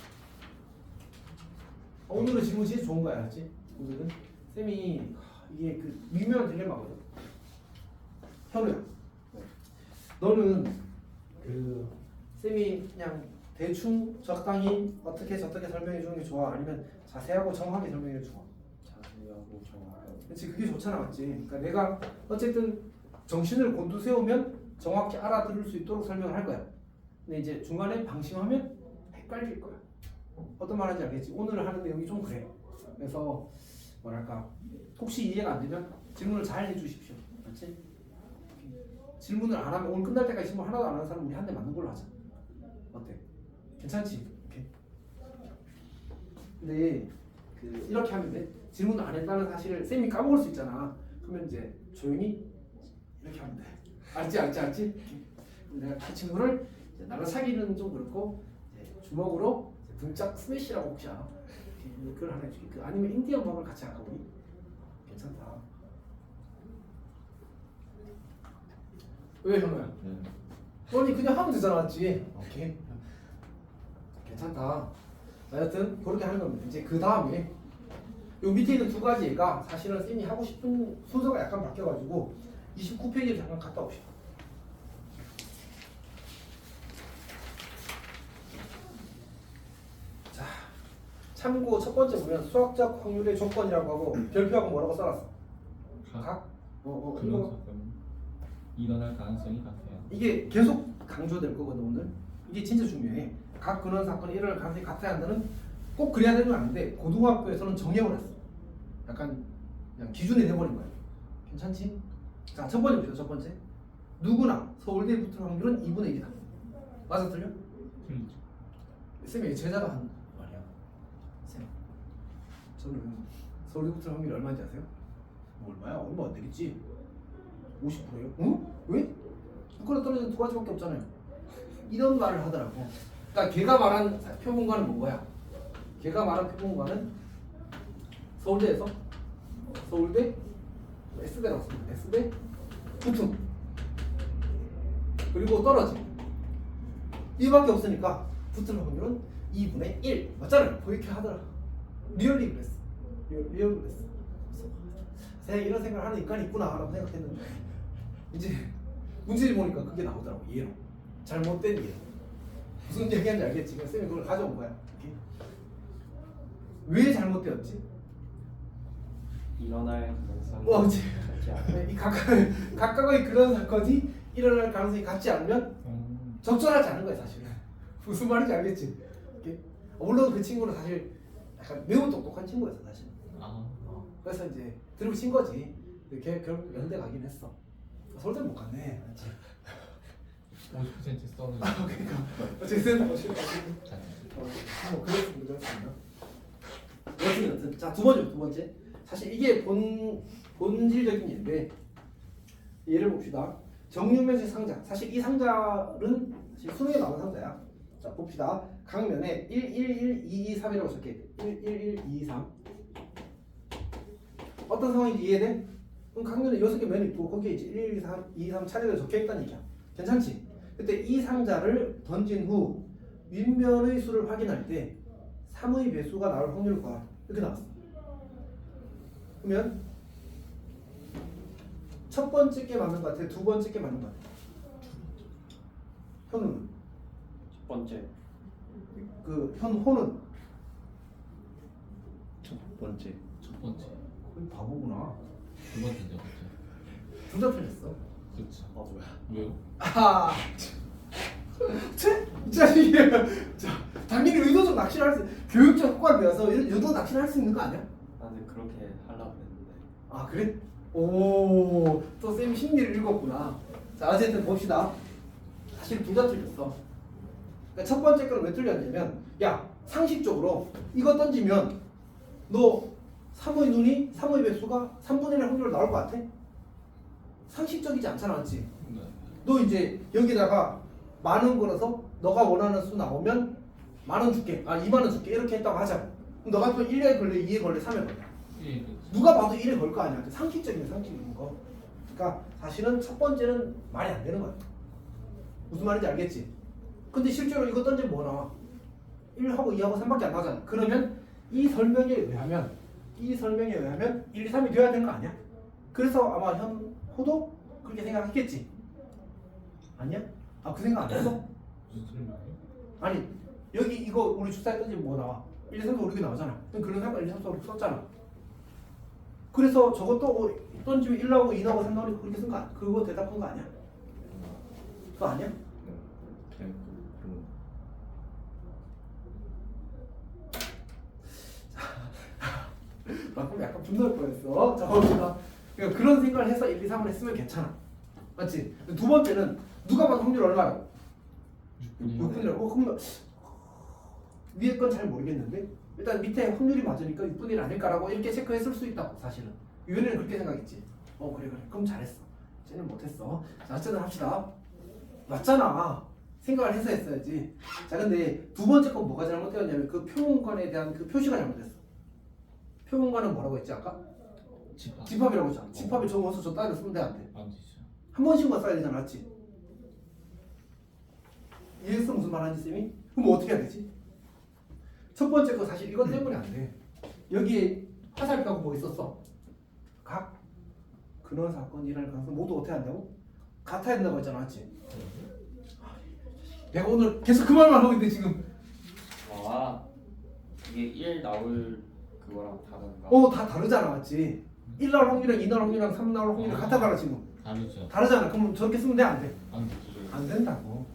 Speaker 1: 오늘은 질문 진짜 좋은 거야, 알았지? 오늘은 쌤이 이게 그 미묘한 딜레마거든. 현우야, 너는 그 쌤이 그냥 대충 적당히 어떻게 저떻게 설명해 주는 게 좋아? 아니면 자세하고 정확하게 설명해 줘?
Speaker 3: 자세하고 정확하게.
Speaker 1: 그렇지, 그게 좋잖아, 맞지? 그러니까 내가 어쨌든 정신을 곤두세우면 정확히 알아들을 수 있도록 설명을 할 거야. 근데 이제 중간에 방심하면 헷갈릴 거야. 어떤 말인지 알겠지? 오늘 하는 내용이 좀 그래. 그래서 뭐랄까, 혹시 이해가 안 되면 질문을 잘 해주십시오. 맞지? 질문을 안 하면 오늘 끝날 때까지 질문 하나도 안 하는 사람 우리 한 대 맞는 걸로 하자. 어때? 괜찮지? 오케이. 근데 그 이렇게 하면 돼. 질문을 안 했다는 사실을 쌤이 까먹을 수 있잖아. 그러면 이제 조용히 이렇게 하면 돼. 알지? 내가 그 친구를 이제 나를 사귀는 좀 그렇고 이제 주먹으로 이제 등짝 스매시라고 혹시 알아? 그걸 하나 해줄게. 그 아니면 인디언 밥을 같이 할까 우리? 괜찮다. 왜 현우야? 아니 그냥 하면 되잖아, 맞지? 오케이. 괜찮다. 자, 여튼 그렇게 하는 겁니다. 이제 그 다음에 요 밑에 있는 두 가지 얘가 사실은 쌤이 하고 싶은 순서가 약간 바뀌어가지고 29페이지를 잠깐 갔다 옵시다. 자, 참고 첫 번째 보면 수학적 확률의 조건이라고 하고 별표하고 뭐라고 써놨어? 각?
Speaker 4: 그런
Speaker 1: 이거
Speaker 4: 사건 일어날 가능성이 같아요.
Speaker 1: 이게 계속 강조될 거거든 오늘. 이게 진짜 중요해. 각 근원 사건이 일어날 가능성이 같아야 한다는 꼭 그래야 되는 건 아닌데 고등학교에서는 정해버렸어. 약간 그냥 기준이 돼버린 거야. 괜찮지? 자, 첫 번째 보세요. 첫 번째, 누구나 서울대에 붙을 확률은 2분의 1이다. 맞아, 틀려?
Speaker 4: 틀리죠.
Speaker 1: 쌤이 제자가 한 말이야. 쌤, 저는 서울대 붙을 확률이 얼마인지 아세요? 얼마야? 얼마 안 되겠지? 50%예요? 응? 왜? 북한에 떨어진 두 가지밖에 없잖아요. 이런 말을 하더라고. 그러니까 걔가 말한 표본과는 뭐야? 걔가 말한 표본과는 서울대에서 서울대 S대라고 씁니다. S대 붙음 그리고 떨어짐 이밖에 없으니까 붙을 확률은 2분의 1 맞잖아요. 그렇게 하더라. 리얼리 그랬어. 리얼리 그랬어. 그래서 이런 생각을 하는 인간이 있구나 라고 생각했는데 이제 문제를 보니까 그게 나오더라고. 이해로 잘못된 이해. 무슨 얘기하는지 알겠지? 그냥 쌤이 그걸 가져온 거야. 이렇게. 왜 잘못되었지?
Speaker 3: 일어날 가능성이
Speaker 1: 그렇지.
Speaker 3: 같지 않아요.
Speaker 1: 이 각각의 그런 사건이 일어날 가능성이 같지 않으면 적절하지 않은 거야 사실은. 무슨 말인지 알겠지? 이렇게. 물론 그 친구는 사실 약간 매우 똑똑한 친구였어 사실. 그래서 이제 드립을 친 거지. 걔 결국 연대 가긴 했어. 서울대 못 갔네. 맞지?
Speaker 4: 50% 써는.
Speaker 1: 그러니까 어쨌든 뭐 그랬습니다. 여튼 자, 두 번째. 사실 이게 본질적인 예인데 예를 봅시다. 정육면식 상자. 사실 이 상자는 사실 수능에 나온 상자야. 자, 봅시다. 각면에 1, 1, 1, 2, 2, 3이라고 적혀있대. 1, 1, 1, 2, 3. 어떤 상황인지 이해돼? 그럼 각면에 6개 면이 있고 거기에 이제 1, 2, 3, 2, 3 차례로 적혀있다는 얘기야. 괜찮지? 그때 이 상자를 던진 후 윗면의 수를 확인할 때 3의 배수가 나올 확률을 구하. 이렇게 나왔어. 그러면 첫 번째 게 맞는 것 같아? 두 번째 게 맞는 것 같아? 현우는?
Speaker 3: 첫 번째.
Speaker 1: 그 현호는?
Speaker 2: 첫 번째.
Speaker 4: 첫 번째.
Speaker 1: 거의 바보구나.
Speaker 4: 두 번째인데 번째.
Speaker 1: 둘 다 틀렸어.
Speaker 4: 그렇죠.
Speaker 2: 아 뭐야?
Speaker 4: 왜요?
Speaker 1: 아, 자, 당연히 의도적 낚시를 할 수, 교육적 효과를 위해서 의도 낚시를 할 수 있는 거 아니야?
Speaker 3: 나는 그렇게 하려고 했는데.
Speaker 1: 아 그래? 오, 또 쌤이 심리를 읽었구나. 자, 어쨌든 봅시다. 사실 둘 다 틀렸어. 그러니까 첫 번째 거는 왜 틀렸냐면, 야, 상식적으로 이거 던지면 너 3의 눈이 3의 배수가 3분의 1 확률로 나올 것 같아? 상식적이지 않잖아, 맞지?
Speaker 4: 네.
Speaker 1: 너 이제 여기다가 10,000원 걸어서 너가 원하는 수 나오면 10,000원 줄게. 아, 20,000원 줄게. 이렇게 했다고 하자. 그럼 너가 또 1에 걸래, 2에 걸래, 3에 걸래.
Speaker 4: 예, 그렇죠.
Speaker 1: 누가 봐도 1에 걸 거 아니야. 상식적인 거. 그러니까 사실은 첫 번째는 말이 안 되는 거야. 무슨 말인지 알겠지? 근데 실제로 이거 던지면 뭐 나와? 1하고 2하고 3밖에 안 나오잖아. 그러면 이 설명에 의하면 1, 2, 3이 돼야 되는 거 아니야? 그래서 아마 현호도 그렇게 생각했겠지? 아니야? 아, 그 생각 안 했어?
Speaker 4: 무슨 소리예요?
Speaker 1: 아니, 여기 이거 우리 주사에 던지면 뭐 나와? 1, 2, 3, 4, 5, 6이 나오잖아. 그럼 그런 상관 1, 2, 3, 4, 5, 6 썼잖아. 그래서 저것도 던지면 1 나오고 2 나오고 3 나오고 그렇게 쓴 거 아니야? 그거 대답한 거 아니야? 그거 아니야?
Speaker 2: 그냥 그런.
Speaker 1: 나 그럼 약간 분노할 뻔했어. 자, 봅시다. 그러니까 그런 생각을 해서 1, 2, 3을 했으면 괜찮아. 맞지? 두 번째는 누가 봐도 확률 얼마라고? 6분이라고? 그럼 위에 건 잘 모르겠는데 일단 밑에 확률이 맞으니까 6분의 1 아닐까라고 이렇게 체크했을 수 있다고 사실은. 유연이는 그렇게 생각했지. 그래. 그럼 잘했어. 쟤는 못했어. 자, 어쨌든 합시다. 맞잖아. 생각을 해서 했어야지. 자, 근데 두 번째 건 뭐가 잘못되었냐면 그 표문관에 대한 그 표시가 잘못됐어. 표문관은 뭐라고 했지 아까?
Speaker 4: 집합.
Speaker 1: 집합이라고 했잖아. 집합에 적어서 저 따위로 쓰면 돼, 안 돼?
Speaker 4: 안 되죠.
Speaker 1: 한 번씩만 써야 되잖아, 맞지? 이해했어? 무슨 말하는지 쌤이? 그럼 뭐 어떻게 해야 되지? 첫 번째 거 사실 이것 때문에 안 돼. 여기에 화살표하고 뭐 있었어? 각 그런 사건이 일어날 가능성 모두 어떻게 한다고? 같아야 된다고 했잖아, 맞지? 내가 오늘 계속 그 말만 하고 있는데 지금
Speaker 3: 와, 이게 1 나올 그거랑 다른가?
Speaker 1: 다 다르잖아, 맞지? 1 나올 확률이랑 2 나올 확률이랑 3 나올 확률이 같아가라 지금.
Speaker 4: 다르죠.
Speaker 1: 다르잖아. 그럼 저렇게 쓰면 돼, 안 돼?
Speaker 4: 안 되죠.
Speaker 1: 안 된다고.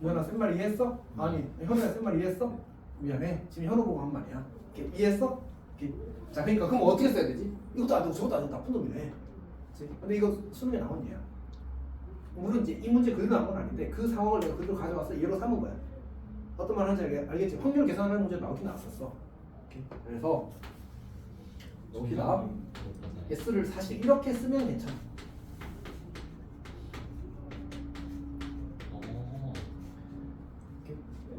Speaker 1: 현아 쌤 말 이해했어? 아니, 현우야 쌤 말 이해했어? 미안해. 지금 현우 보고 한 말이야. 이렇게 이해했어? 이렇게. 자, 그러니까 그럼 어떻게 써야 되지? 이것도 안 되고 저것도 안 되고 나쁜 놈이네. 그치? 근데 이거 수능에 나온 얘야. 물론 이제 이 문제 그대로 나온 건 아닌데 그 상황을 내가 그대로 가져와서 예로 삼은 거야. 어떤 말 하는지 알겠지? 확률 계산하는 문제 나오긴 나왔었어. 이렇게. 그래서 여기다 S를 사실 이렇게 쓰면 괜찮아.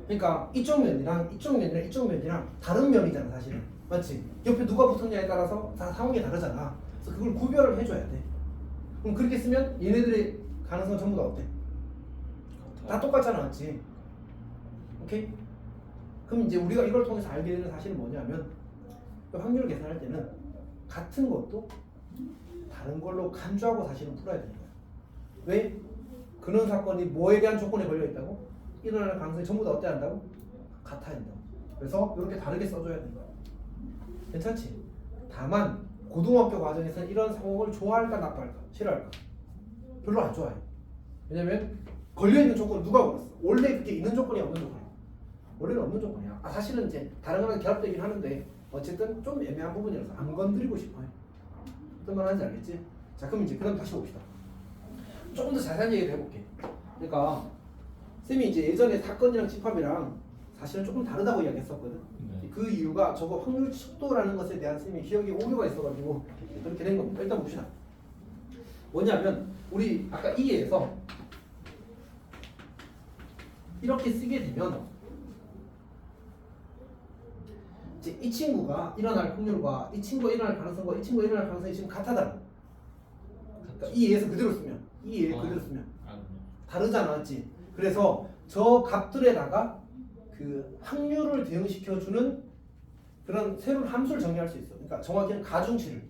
Speaker 1: 그러니까 이쪽 면이랑 다른 면이잖아 사실은. 맞지? 옆에 누가 붙었냐에 따라서 다 상황이 다르잖아. 그래서 그걸 구별을 해줘야 돼. 그럼 그렇게 쓰면 얘네들의 가능성은 전부 다 어때? 다 똑같잖아, 맞지? 오케이? 그럼 이제 우리가 이걸 통해서 알게 되는 사실은 뭐냐면 확률 계산할 때는 같은 것도 다른 걸로 간주하고 사실은 풀어야 되는 거야. 왜? 그런 사건이 뭐에 대한 조건에 걸려 있다고? 일어날 가능성이 전부 다 어때야 한다고? 같아야 한다고. 그래서 이렇게 다르게 써줘야 된다. 괜찮지? 다만 고등학교 과정에서는 이런 상황을 좋아할까 나빠할까? 싫어할까? 별로 안 좋아해. 왜냐면 걸려있는 조건을 누가 걸었어? 원래 그게 있는 조건이야, 없는 조건이야? 원래는 없는 조건이야. 사실은 이제 다른 거랑 결합되긴 하는데 어쨌든 좀 애매한 부분이라서 안 건드리고 싶어요. 어떤 말 하는지 알겠지? 자, 그럼 이제 그럼 다시 봅시다. 조금 더 자세한 얘기를 해볼게. 그러니까 쌤이 이제 예전에 사건이랑 집합이랑 사실은 조금 다르다고 이야기했었거든.
Speaker 4: 네.
Speaker 1: 그 이유가 저거 확률 축도라는 것에 대한 쌤이 기억에 오류가 있어가지고 그렇게 된 겁니다. 일단 봅시다. 뭐냐면 우리 아까 이해에서 이렇게 쓰게 되면 이제 이 친구가 일어날 확률과 이 친구가 일어날 가능성과 이 친구가 일어날 가능성이 지금 같아다. 그러니까 이해에서 그대로 쓰면 이해 그대로 쓰면 다르잖아, 맞지? 그래서 저 값들에다가 그 확률을 대응시켜주는 그런 새로운 함수를 정의할 수 있어. 그러니까 정확히는 가중치를.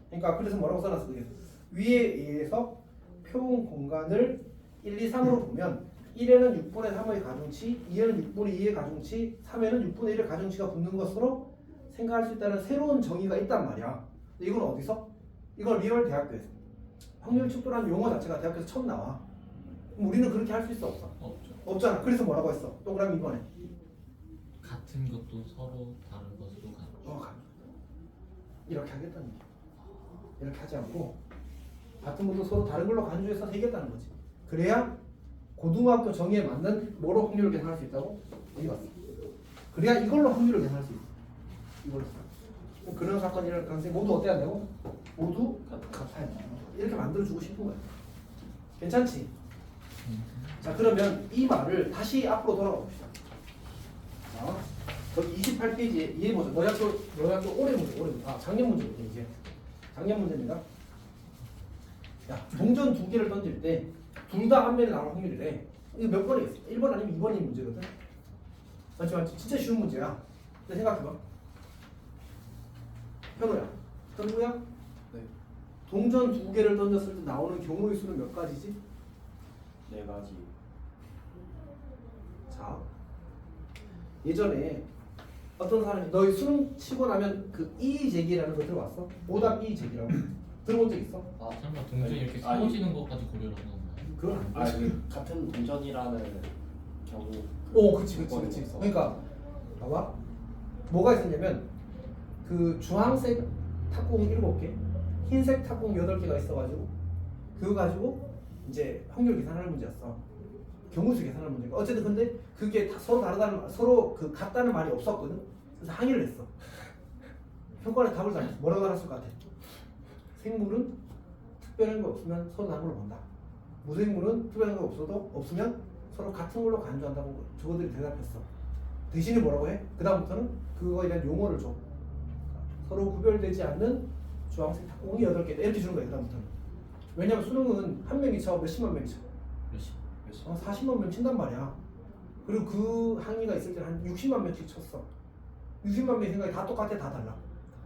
Speaker 1: 그러니까 그래서 뭐라고 써놨어? 그게 위에 의해서 표본 공간을 1, 2, 3으로 보면 1에는 6분의 3의 가중치, 2에는 6분의 2의 가중치, 3에는 6분의 1의 가중치가 붙는 것으로 생각할 수 있다는 새로운 정의가 있단 말이야. 근데 이건 어디서? 이건 리얼 대학교에서. 확률 축소라는 용어 자체가 대학교에서 처음 나와. 그럼 우리는 그렇게 할 수 있어 없어?
Speaker 4: 없죠.
Speaker 1: 없잖아. 그래서 뭐라고 했어? 동그라미 2번에.
Speaker 4: 같은 것도 서로 다른 것으로 가는.
Speaker 1: 이렇게 하겠다는 얘기야. 이렇게 하지 않고 같은 것도 서로 다른 걸로 간주해서 세겠다는 거지. 그래야 고등학교 정의에 맞는 뭐로 확률을 계산할 수 있다고? 어디 갔어? 그래야 이걸로 확률을 계산할 수 있어. 이걸로. 그런 사건이 일어날 가능성이 모두 어때야 된다고? 모두 같아야 된다. 이렇게 만들어주고 싶은 거야. 괜찮지? 자, 그러면 이 말을 다시 앞으로 돌아가 봅시다. 자, 거기 28페이지에 이해해보자. 너야 또 올해 문제. 아, 작년 문제거든 이제. 작년 문제입니다. 야, 동전 두 개를 던질 때 둘 다 앞면에 나올 확률이래. 이거 몇 번이겠어? 1번 아니면 2번이 문제거든. 맞지? 진짜 쉬운 문제야. 근데 생각해봐. 현우야?
Speaker 3: 네.
Speaker 1: 동전 두 개를 던졌을 때 나오는 경우의 수는 몇 가지지?
Speaker 3: 4가지.
Speaker 1: 자, 예전에 어떤 사람이 너희 수능 치고 나면 그 이의제기라는 거 들어봤어? 오답 이의제기라고 들어본 적 있어?
Speaker 3: 아,
Speaker 4: 설마 동전이 이렇게
Speaker 3: 아니.
Speaker 4: 세워지는 것까지 고려를 하는 건가요?
Speaker 1: 그건 아니지.
Speaker 3: 그 같은 동전이라는 경우.
Speaker 1: 오, 그치.
Speaker 3: 있어.
Speaker 1: 그러니까 봐봐. 뭐가 있었냐면 그 주황색 탁구공 7개, 흰색 탁구공 8개가 있어가지고 그거 가지고 이제 확률 계산하는 문제였어. 경우수 계산하는 문제가. 어쨌든 근데 그게 다 서로 다르다는 서로 그 같다는 말이 없었거든. 그래서 항의를 했어. 평가원에 답을 달았어. 뭐라고 달았을 것 같아? 생물은 특별한 거 없으면 서로 다른 걸로 본다. 무생물은 특별한 거 없으면 서로 같은 걸로 간주한다고 저거들이 대답했어. 대신에 뭐라고 해? 그 다음부터는 그거에 대한 용어를 줘. 서로 구별되지 않는 주황색 탁구공이 8개 이렇게 주는 거야. 그 다음부터는. 왜냐면 수능은 한 명이 쳐 몇십만 명이 쳐.
Speaker 4: 몇십?
Speaker 1: 40만 명 친단 말이야. 그리고 그 항의가 있을 때는 한 60만 명씩 쳤어. 60만 명의 생각이 다 똑같아, 다 달라.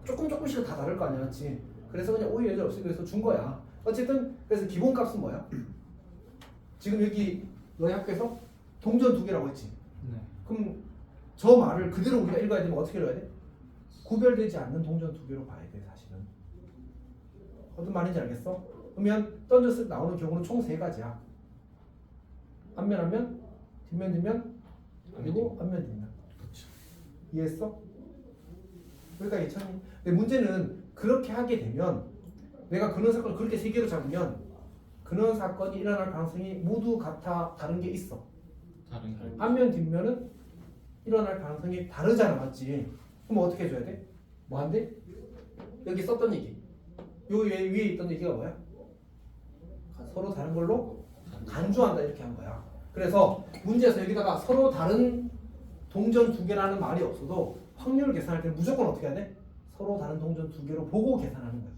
Speaker 1: 조금씩은 다 다를 거 아니야, 그렇지? 그래서 그냥 오해 여지 없이 그래서 준 거야. 어쨌든 그래서 기본값은 뭐야? 지금 여기 너희 학교에서 동전 2개라고 했지.
Speaker 4: 네.
Speaker 1: 그럼 저 말을 그대로 우리가 읽어야 되면 어떻게 읽어야 돼? 구별되지 않는 동전 2개로 봐야 돼, 사실은. 어떤 말인지 알겠어? 그러면 던졌을 때 나오는 경우는 총 3가지야. 앞면, 뒷면, 그리고 앞면, 뒷면. 이해했어? 그러니까 괜찮니? 근데 문제는 그렇게 하게 되면 내가 근원 사건을 그렇게 3개로 잡으면 근원 사건이 일어날 가능성이 모두 같아 다른 게 있어.
Speaker 4: 다른 게
Speaker 1: 앞면, 뒷면은 일어날 가능성이 다르잖아, 맞지? 그럼 어떻게 해줘야 돼? 뭐 한대? 여기 썼던 얘기. 요 위에 있던 얘기가 뭐야? 서로 다른 걸로 간주한다 이렇게 한 거야. 그래서 문제에서 여기다가 서로 다른 동전 2개라는 말이 없어도 확률 계산할 때는 무조건 어떻게 해야 돼? 서로 다른 동전 2개로 보고 계산하는 거야.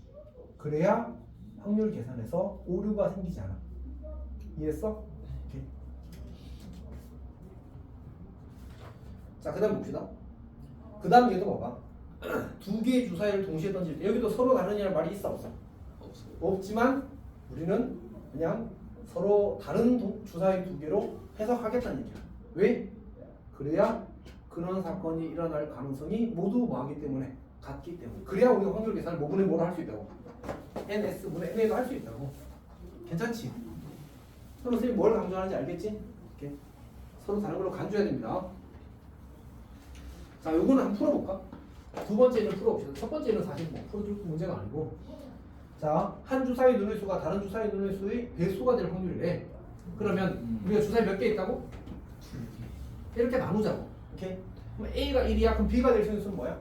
Speaker 1: 그래야 확률 계산에서 오류가 생기지 않아. 이해했어? 오케이. 자, 그 다음 봅시다. 그 다음 얘도 봐봐. 2개의 주사위를 동시에 던질 때 여기도 서로 다른이라는 말이 있어 없어? 없지만 우리는 그냥 서로 다른 주사위 2개로 해석하겠다는 얘기야. 왜? 그래야 그런 사건이 일어날 가능성이 모두 뭐하기 때문에 같기 때문에. 그래야 우리가 확률 계산을 뭐분의 뭐로 할 수 있다고. NS분의 NA도 할 수 있다고. 괜찮지? 서로 선생님이 뭘 강조하는지 알겠지? 이렇게 서로 다른 걸로 간주해야 됩니다. 자, 요거는 한번 풀어볼까? 두 번째는 풀어봅시다. 첫 번째는 사실 뭐 풀어줄 문제가 아니고, 자, 한 주사위 눈의 수가 다른 주사위 눈의 수의 배수가 될 확률이래. 그러면 우리가 주사위 몇 개 있다고? 이렇게 나누자고. 오케이? 그럼 A가 1이야. 그럼 B가 될 수 있는 수는 뭐야?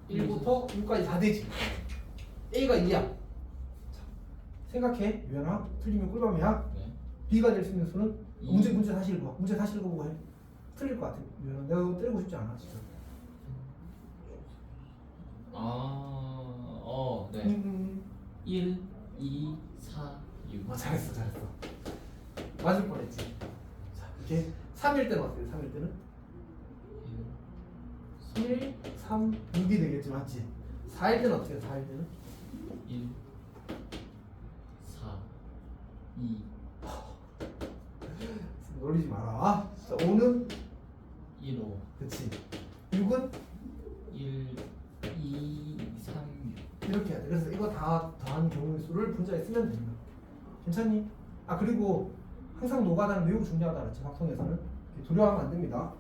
Speaker 1: 1부터 6까지 다 되지. A가 2야. 자, 생각해. 유연아. 틀리면 꿀밤이야.
Speaker 4: 네.
Speaker 1: B가 될 수 있는 수는
Speaker 4: 이.
Speaker 1: 문제 다시 읽어. 문제 다시 읽어보고 해. 틀릴 것 같아. 유연아. 내가 이거 때리고 싶지 않아, 진짜.
Speaker 4: 네. 1, 2, 4, 6.
Speaker 1: 잘했어. 맞을 뻔했지. 자, 이렇게 3일 때는 어때요? 3일 때는? 1, 4, 3, 6이 되겠지, 맞지? 4일 때는 어떻게 해? 4일 때는?
Speaker 4: 1 4 2
Speaker 1: 놀리지 마라. 자, 5는
Speaker 4: 1 5
Speaker 1: 그치. 6은
Speaker 4: 1 2 3 6
Speaker 1: 이렇게 해야 돼. 그래서 이거 다 더한 경우의 수를 분자에 쓰면 됩니다. 괜찮니? 아 그리고 항상 노가다는 매우 중요하다 그랬지. 확통에서는 두려워하면 안 됩니다.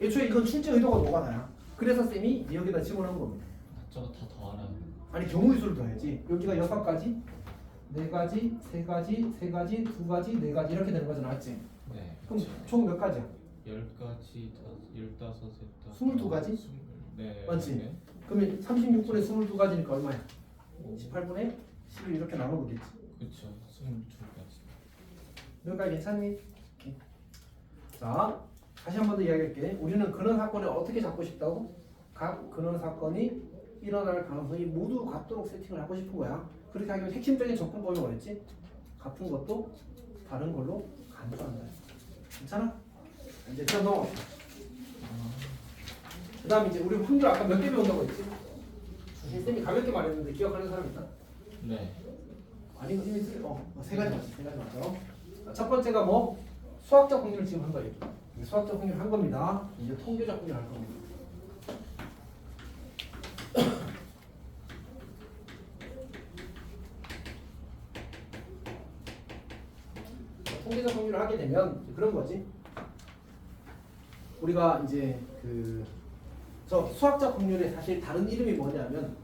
Speaker 1: 애초에 이건 출제 의도가 노가다야. 그래서 쌤이 여기다 집어넣은 겁니다.
Speaker 4: 저거 다 더하라.
Speaker 1: 아니 경우의 수를 더해야지. 여기가 6가지, 4가지, 3가지, 3가지, 2가지, 4가지 이렇게 되는 거잖아, 맞지?
Speaker 4: 네.
Speaker 1: 그럼 총 몇 가지야?
Speaker 4: 10가지 15
Speaker 1: 22가지?
Speaker 4: 네.
Speaker 1: 맞지?
Speaker 4: 네.
Speaker 1: 그러면 36분의 22가지니까 얼마야? 18분의 11 이렇게 나눠보겠지.
Speaker 4: 그렇죠. 22가지.
Speaker 1: 여기까지 괜찮니? 오케이. 자, 다시 한 번 더 이야기할게. 우리는 근원 사건을 어떻게 잡고 싶다고? 각 근원 사건이 일어날 가능성이 모두 같도록 세팅을 하고 싶은 거야. 그렇게 하기 위해 핵심적인 접근법이 뭐였지? 같은 것도 다른 걸로 간주한다. 괜찮아? 이제 좀 넘어갑시다. 그 다음 이제 우리 확률 아까 몇 개 배운다고 했지? 쌤이 가볍게 말했는데 기억하는 사람 있나?
Speaker 4: 네.
Speaker 1: 아니 이미 세 가지 맞죠? 세 가지 맞죠? 자, 첫 번째가 뭐 수학적 확률을 지금 한 거예요. 수학적 확률 한 겁니다. 이제 통계적 확률 할 겁니다. 통계적 확률을 하게 되면 그런 거지. 우리가 이제 저 수학적 확률의 사실 다른 이름이 뭐냐면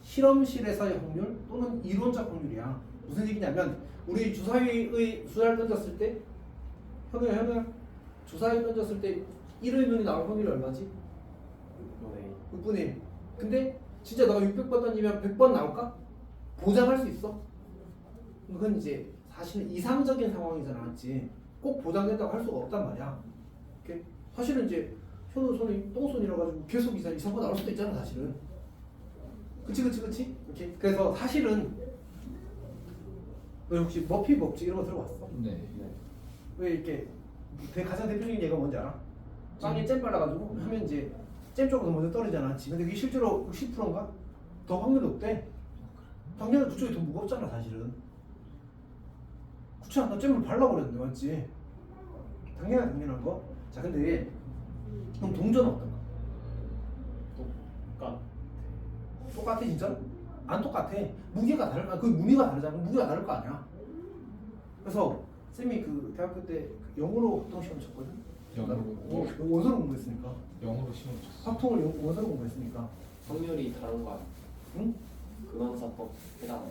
Speaker 1: 실험실에서의 확률 또는 이론적 확률이야. 무슨 얘기냐면 우리 주사위의 수를 던졌을 때 현우야 주사위 던졌을 때 1의 눈이 나올 확률이 얼마지? 6분의 1. 근데 진짜 너가 600번 던지면 100번 나올까? 보장할 수 있어? 그건 이제 사실은 이상적인 상황이잖아, 맞지? 꼭 보장된다고 할 수가 없단 말이야. 오케이? 사실은 이제 현우 손이 똥손이라 가지고 계속 이상거 나올 수도 있잖아, 사실은. 그치? 오케이. 그래서 사실은 너 혹시 머피 법칙 이런 거 들어봤어?
Speaker 4: 네.
Speaker 1: 왜 이렇게 가장 대표적인 예가 뭔지 알아? 빵에 잼 발라가지고 하면 이제 잼 쪽으로 먼저 떨어지잖아. 근데 이게 실제로 60%인가? 더 확률이 높대. 당연히 그쪽이 더 무겁잖아, 사실은. 그치 않나? 잼을 발라버렸는데, 맞지? 당연한 거. 자, 근데 그럼 동전은 어떤가? 똑같아 진짜? 안 똑같아. 무게가 다를 그 무늬가 다르잖아. 무게가 다를 거 아니야. 그래서 쌤이 그 대학교 때 영어로 확통 시험 쳤거든.
Speaker 4: 영어로.
Speaker 1: 원서로 공부했으니까.
Speaker 4: 영어로 시험 쳤어.
Speaker 1: 확통을 원서로 공부했으니까.
Speaker 3: 확률이 다른 거 아니야?
Speaker 1: 응?
Speaker 3: 근원 사건 해당.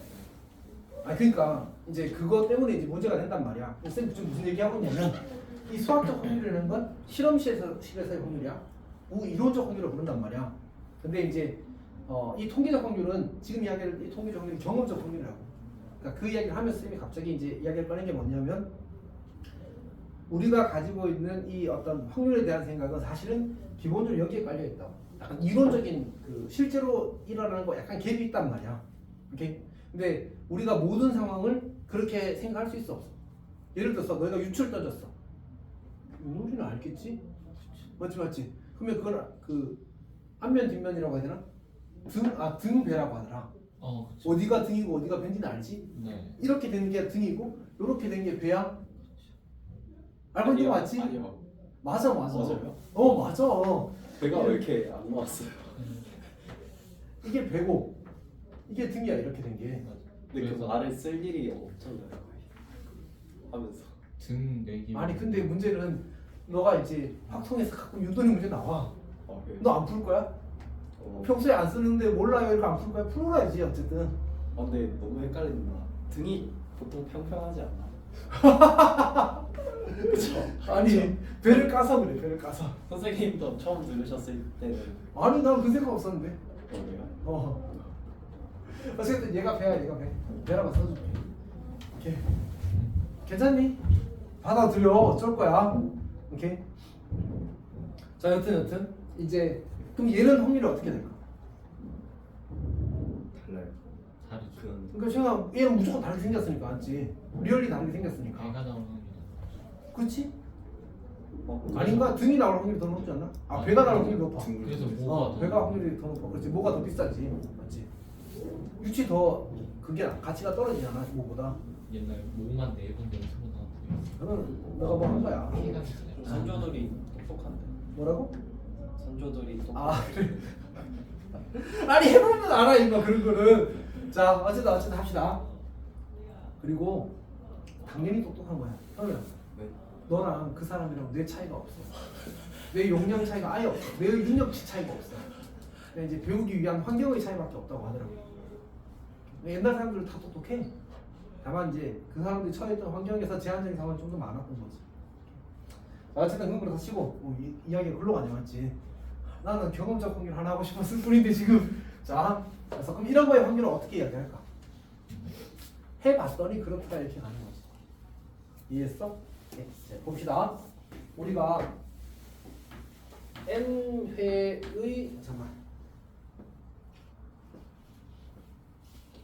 Speaker 1: 아 그러니까 이제 그거 때문에 이제 문제가 된단 말이야. 쌤 지금 무슨 얘기하고 있냐면 이 수학적 확률이라는 건 실험실에서의 확률이야. 이론적 확률을 부른단 말이야. 근데 이제 이 통계적 확률은 지금 이야기할 이 통계적 확률이 경험적 확률이라고. 그러니까 그 이야기를 하면서 쌤이 갑자기 이제 이야기를 꺼낸 게 뭐냐면 우리가 가지고 있는 이 어떤 확률에 대한 생각은 사실은 기본적으로 여기에 깔려 있다. 약간 이론적인 실제로 일어나는 거 약간 갭이 있단 말이야. 오케이? 근데 우리가 모든 상황을 그렇게 생각할 수 있어 없어. 예를 들어서 너희가 유출 던졌어. 우리는 알겠지? 맞지? 그러면 그걸 앞면 뒷면이라고 해야 되나? 등배라고 하더라.
Speaker 4: 그쵸.
Speaker 1: 어디가 등이고 어디가 배인지는 알지?
Speaker 4: 네.
Speaker 1: 이렇게 되는 게 등이고 이렇게 되는 게 배야. 알고 있는 거 맞지?
Speaker 3: 아니요.
Speaker 1: 맞아.
Speaker 3: 맞아요?
Speaker 1: 맞아.
Speaker 3: 배가 왜 이렇게 안 나왔어요?
Speaker 1: 이게 배고 이게 등이야 이렇게 된 게.
Speaker 3: 근데 그 말을 쓸 일이 없잖아요. 하면서.
Speaker 4: 등 내기.
Speaker 1: 아니 근데 문제는 너가 이제 확통에서 가끔 유도리 문제 나와.
Speaker 3: 그래요?
Speaker 1: 너 안 풀 거야? 평소에 안 쓰는데 몰라요 이렇게 안 풀 거야? 풀어야지 어쨌든.
Speaker 3: 근데 너무 헷갈린다. 등이 보통 평평하지 않나? 그쵸?
Speaker 1: 아니 배를 까서 그래 배를 까서.
Speaker 3: 선생님도 처음 들으셨을 때는
Speaker 1: 아니 난 그 생각 없었는데.
Speaker 3: 그래요?
Speaker 1: 어쨌든 얘가 배야 얘가 배라고 써줄게. 오케이. 괜찮니? 받아들여 어쩔 거야. 오케이. 자 여튼 이제 그럼 얘는 확률이 어떻게 될까?
Speaker 2: 달라요.
Speaker 4: 다르죠.
Speaker 1: 그러니까 제가 얘는 무조건 다르게 생겼으니까 맞지? 리얼리 다르게 생겼으니까.
Speaker 4: 배가 나오는 게
Speaker 1: 그렇지? 아닌가? 등이 나올 확률이 더 높지 않나? 아 배가 나올 확률이 높아.
Speaker 4: 그래서 뭐가 더
Speaker 1: 배가 확률이 더 높아. 그렇지. 뭐가 더 비싸지. 맞지? 유치 더 그게 가치가 떨어지잖아. 뭐보다.
Speaker 4: 옛날 뭐만 4번 연습으로 나왔어요.
Speaker 1: 그거는 너가 뭐 한 거야.
Speaker 4: 피해가 있어요.
Speaker 3: 선조들이 똑똑한데.
Speaker 1: 뭐라고?
Speaker 3: 선조들이 똑똑.
Speaker 1: 아 그래. 아니 해보면 알아 이거 그런 거는. 자 어쨌든 합시다. 그리고 당연히 똑똑한 거야. 그러면 너랑 그 사람이랑 뇌 차이가 없어. 뇌 용량 차이가 아예 없어. 뇌 능력치 차이가 없어. 그냥 이제 배우기 위한 환경의 차이밖에 없다고 하더라고. 옛날 사람들은 다 똑똑해. 다만 이제 그 사람들이 처해있던 환경에서 제한적인 상황이 좀 더 많았던 거지. 어쨌든 그건 그렇다 치고 이야기가 글로 가냐 맞지? 나는 경험적 확률 하나 하고 싶었을 뿐인데 지금 자 그래서 그럼 이런 거의 확률을 어떻게 이야기할까? 해봤더니 그렇다 이렇게 가는 거지. 이해했어? 네. 자, 봅시다. 우리가 n회의 잠깐만.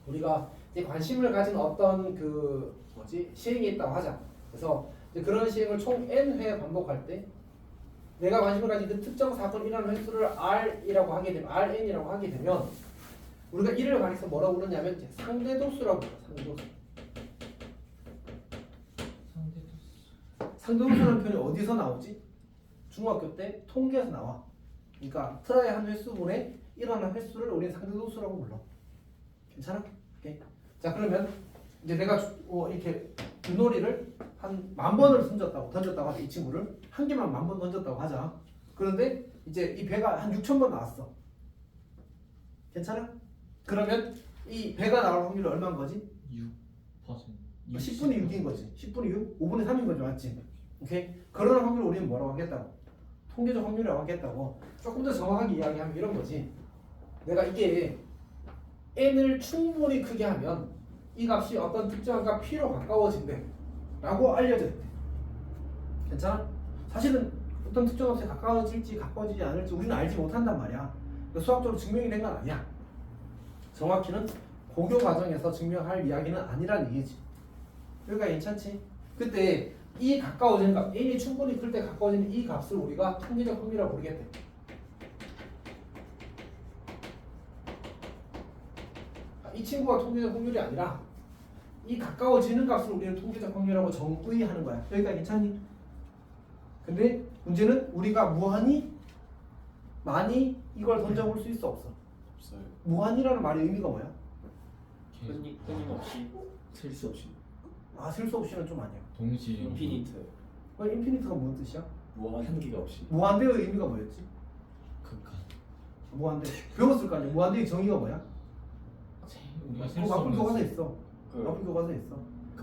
Speaker 1: 우리가 이제 관심을 가진 어떤 그 뭐지 시행이 있다고 하자. 그래서 이제 그런 시행을 총 n회 반복할 때 내가 관심을 가진 그 특정 사건이 일어나는 횟수를 r이라고 하게 되면 rn이라고 하게 되면 우리가 이를 가리켜서 뭐라고 부르냐면 이제 상대도수라고 불러. 상대도수. 상대도수라는 표현이 어디서 나오지? 중학교 때 통계에서 나와. 그러니까 트라이 한 횟수분에 일어나는 횟수를 우리는 상대도수라고 불러. 괜찮아? 오케이. 자 그러면 이제 내가 이렇게 윷놀이를 한 10,000번을 던졌다고 하자. 이 친구를 한 개만 10,000번 던졌다고 하자. 그런데 이제 이 배가 한 6,000번 나왔어. 괜찮아? 그러면 이 배가 나올 확률이 얼마인 거지?
Speaker 4: 6%.
Speaker 1: 10분의 6인 거지. 10분의 6? 5분의 3인 거지. 맞지? 오케이? 그런 확률을 우리는 뭐라고 하겠다고? 통계적 확률이라고 하겠다고. 조금 더 정확하게 이야기하면 이런 거지. 내가 이게 n을 충분히 크게 하면 이 값이 어떤 특정한 값 p로 가까워진대 라고 알려져 있대. 괜찮아? 사실은 어떤 특정 값에 가까워질지 가까워지지 않을지 우리는 알지 못한단 말이야. 수학적으로 증명이 된 건 아니야. 정확히는 고교 과정에서 증명할 이야기는 아니란 얘기지. 그러니까 괜찮지? 그때 이 가까워지는 값, n이 충분히 클 때 가까워지는 이 값을 우리가 통계적 확률이라고 부르겠대. 이 친구가 통계적 확률이 아니라 이 가까워지는 값을 우리는 통계적 확률이라고 정의하는 거야. 여기까지 괜찮니? 근데 문제는 우리가 무한히 많이 이걸 던져볼 수 있어 없어?
Speaker 3: 없어요.
Speaker 1: 무한이라는 말의 의미가 뭐야?
Speaker 3: 끊임없이
Speaker 2: 셀 수 없이.
Speaker 1: 아, 셀 수 없이는 좀 아니야.
Speaker 4: 동시에
Speaker 3: 인피니트.
Speaker 1: 인피니트가 무슨 뜻이야?
Speaker 3: 무한
Speaker 2: 한계가 없이.
Speaker 1: 무한대의 의미가 뭐였지?
Speaker 4: 극한.
Speaker 1: 무한대. 배웠을 거 아니야. 무한대의 정의가 뭐야?
Speaker 4: 우리가
Speaker 1: 그거 마플 교과서에
Speaker 3: 그
Speaker 1: 있어. 마플 교과서에 있어.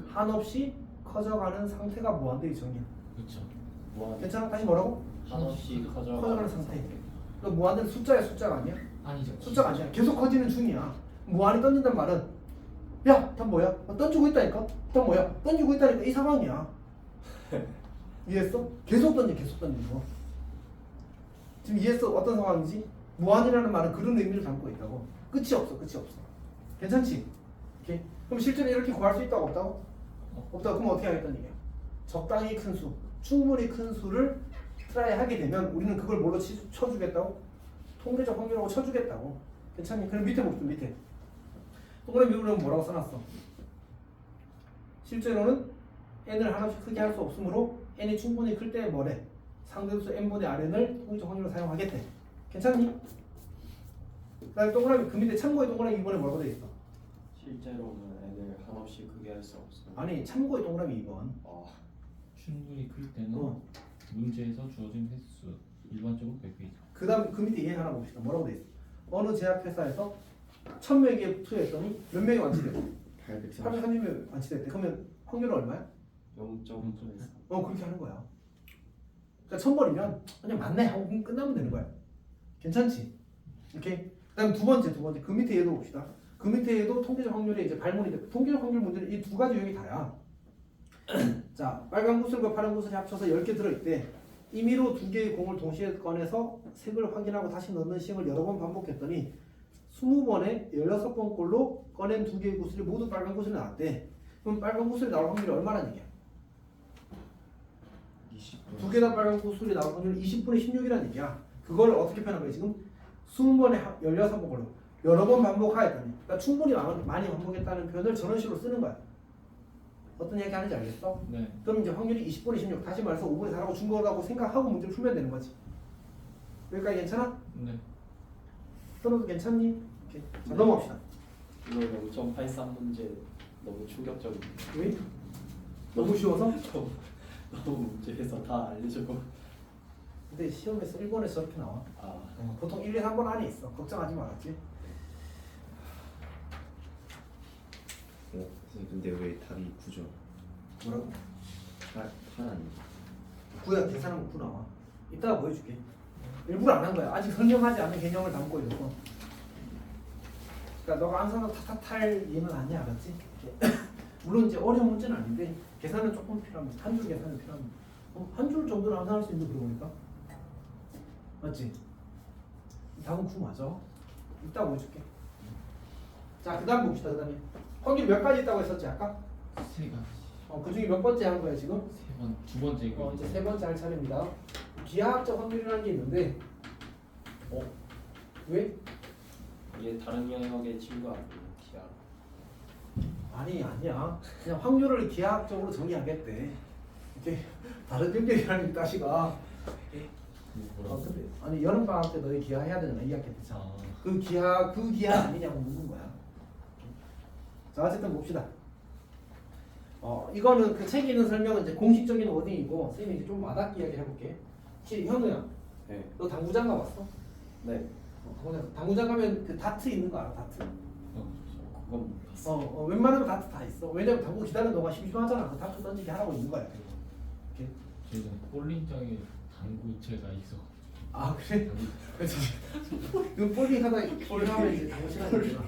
Speaker 1: 한없이 커져가는 상태가 무한대의 정의야.
Speaker 4: 그렇죠.
Speaker 3: 무한
Speaker 1: 괜찮아? 다시 뭐라고?
Speaker 3: 한없이
Speaker 1: 커져가는
Speaker 3: 커져가는
Speaker 1: 상태. 그 무한대는 숫자야, 숫자가 아니야?
Speaker 4: 아니죠.
Speaker 1: 숫자가 아니야. 계속 커지는 중이야. 무한히 던진단 말은 야, 단 뭐야? 던지고 있다니까? 단 뭐야? 던지고 있다니까 이 상황이야. 이해했어? 계속 던지는 거. 지금 이해했어? 어떤 상황이지? 무한이라는 말은 그런 의미를 담고 있다고. 끝이 없어. 괜찮지? 오케이? 그럼 실제로 이렇게 구할 수 있다고 없다고? 없다고. 그럼 어떻게 하겠다는 얘기야? 적당히 큰 수, 충분히 큰 수를 트라이 하게 되면 우리는 그걸 뭘로 쳐주겠다고? 통계적 확률하고 쳐주겠다고. 괜찮니? 그럼 밑에 볼게. 밑에 동그라미 위로는 뭐라고 써놨어? 실제로는 n을 하나씩 크게 할 수 없으므로 n이 충분히 클 때 뭐래? 상대수 n분의 rn을 통계적 확률로 사용하겠대. 괜찮니? 그다음에 동그라미 그 밑에 참고의 동그라미 2번에 뭐라고 돼 있어?
Speaker 3: 실제로는 애들 한없이 크게 할 수 없어요.
Speaker 1: 아니 참고의 동그라미 2번.
Speaker 4: 충분히 클 때는
Speaker 1: 어.
Speaker 4: 문제에서 주어진 횟수 일반적으로 100페이지.
Speaker 1: 그다음 그 밑에 얘 하나 봅시다. 뭐라고 돼 있어? 어느 제약회사에서 1,000명에게 투여했더니 몇 명이 완치됐대? 830명이 완치됐대. 그러면 확률은 얼마야?
Speaker 3: 0.4.
Speaker 1: 그렇게 하는 거야. 그러니까 1,000번이면 그냥 맞네 하고 그냥 끝나면 되는 거야. 괜찮지? 이렇게. 그다음 두 번째 그 밑에 얘도 봅시다. 그 밑에 얘도 통계적 확률에 이제 발문이 돼. 통계적 확률 문제는 이 두 가지 유형이 다야. 자, 빨간 구슬과 파란 구슬이 합쳐서 10개 들어있대. 임의로 두 개의 공을 동시에 꺼내서 색을 확인하고 다시 넣는 시행을 여러 번 반복했더니 20번에 16번 꼴로 꺼낸 두 개의 구슬이 모두 빨간 구슬이 나왔대. 그럼 빨간 구슬이 나올 확률이 얼마나 얘기야? 두 개 다 빨간 구슬이 나올 확률은 20분의 16이라는 얘기야. 그걸 어떻게 표현한 거야 지금? 20번에 16번으로 여러 번 반복하였다니. 그러니까 충분히 많이 반복했다는 표현을 저런 식으로 쓰는 거야. 어떤 얘기 하는지 알겠어?
Speaker 4: 네.
Speaker 1: 그럼 이제 확률이 20분의 16, 다시 말해서 5분의 4라고 준 거라고 생각하고 문제를 풀면 되는 거지. 여기까지 괜찮아?
Speaker 4: 네.
Speaker 1: 선호도 괜찮니? 오케이. 자, 넘어갑시다.
Speaker 3: 이거 0.83 문제 너무 충격적인데.
Speaker 1: 왜? 너무 쉬워서?
Speaker 3: 너무 문제에서 다 알려주고.
Speaker 1: 근데 시험에서 1번에서 저렇게 나와.
Speaker 3: 아,
Speaker 1: 보통 1, 2, 3번 안에 있어. 걱정하지 말았지.
Speaker 2: 선생님 근데 왜 답이 9죠?
Speaker 1: 뭐라고?
Speaker 2: 8 아니에요?
Speaker 1: 9야 계산하면 9 나와. 이따가 보여줄게. 일부러 안 한 거야. 아직 설명하지 않은 개념을 담고 있는 거. 그러니까 너가 항상 탓할 얘는 아니야, 알았지? 물론 이제 어려운 문제는 아닌데 계산은 조금 필요합니다. 한 줄 계산은 필요합니다. 한 줄 정도는 암산할 수 있는 거 그러니까 맞지? 답은 9 맞아. 이따 보여줄게. 자, 그 다음 봅시다. 그 다음에 확률 몇 가지 있다고 했었지 아까?
Speaker 4: 세 가지.
Speaker 1: 그 중에 몇 번째 한 거야 지금?
Speaker 4: 두 번째 이거.
Speaker 1: 이제 세 번째 할 차례입니다. 기하학적 확률이라는 게 있는데 왜?
Speaker 3: 이게 다른 영역의 친구 아니에요? 기하.
Speaker 1: 아니야. 그냥 확률을 기하학적으로 정의하겠대. 이렇게 다른 영역이라는 따시가
Speaker 4: 뭐라고?
Speaker 1: 근데 아니 여름 방학 때 너희 기하 해야 되잖아 2학기 때잖아.
Speaker 4: 아,
Speaker 1: 그 기하 아니냐고 묻는 거야. 자 어쨌든 봅시다. 이거는 그 책에 있는 설명은 이제 공식적인 워딩이고 선생님이 이제 좀 와닿게 이야기 해볼게. 혹시 현우야,
Speaker 3: 네.
Speaker 1: 너 당구장 가봤어?
Speaker 3: 네.
Speaker 1: 당구장 가면 그 다트 있는 거 알아? 다트.
Speaker 3: 그건 못 봤어.
Speaker 1: 웬만하면 다트 다 있어. 왜냐면 당구 기다리는 동안 심심하잖아. 그 다트 던지기 하라고 있는 거야. 이렇게.
Speaker 4: 저희가 볼링장에 당구채가 있어.
Speaker 1: 아 그래? 그래서 그 볼링 하다 볼링하면 이제 당구 시간이구나.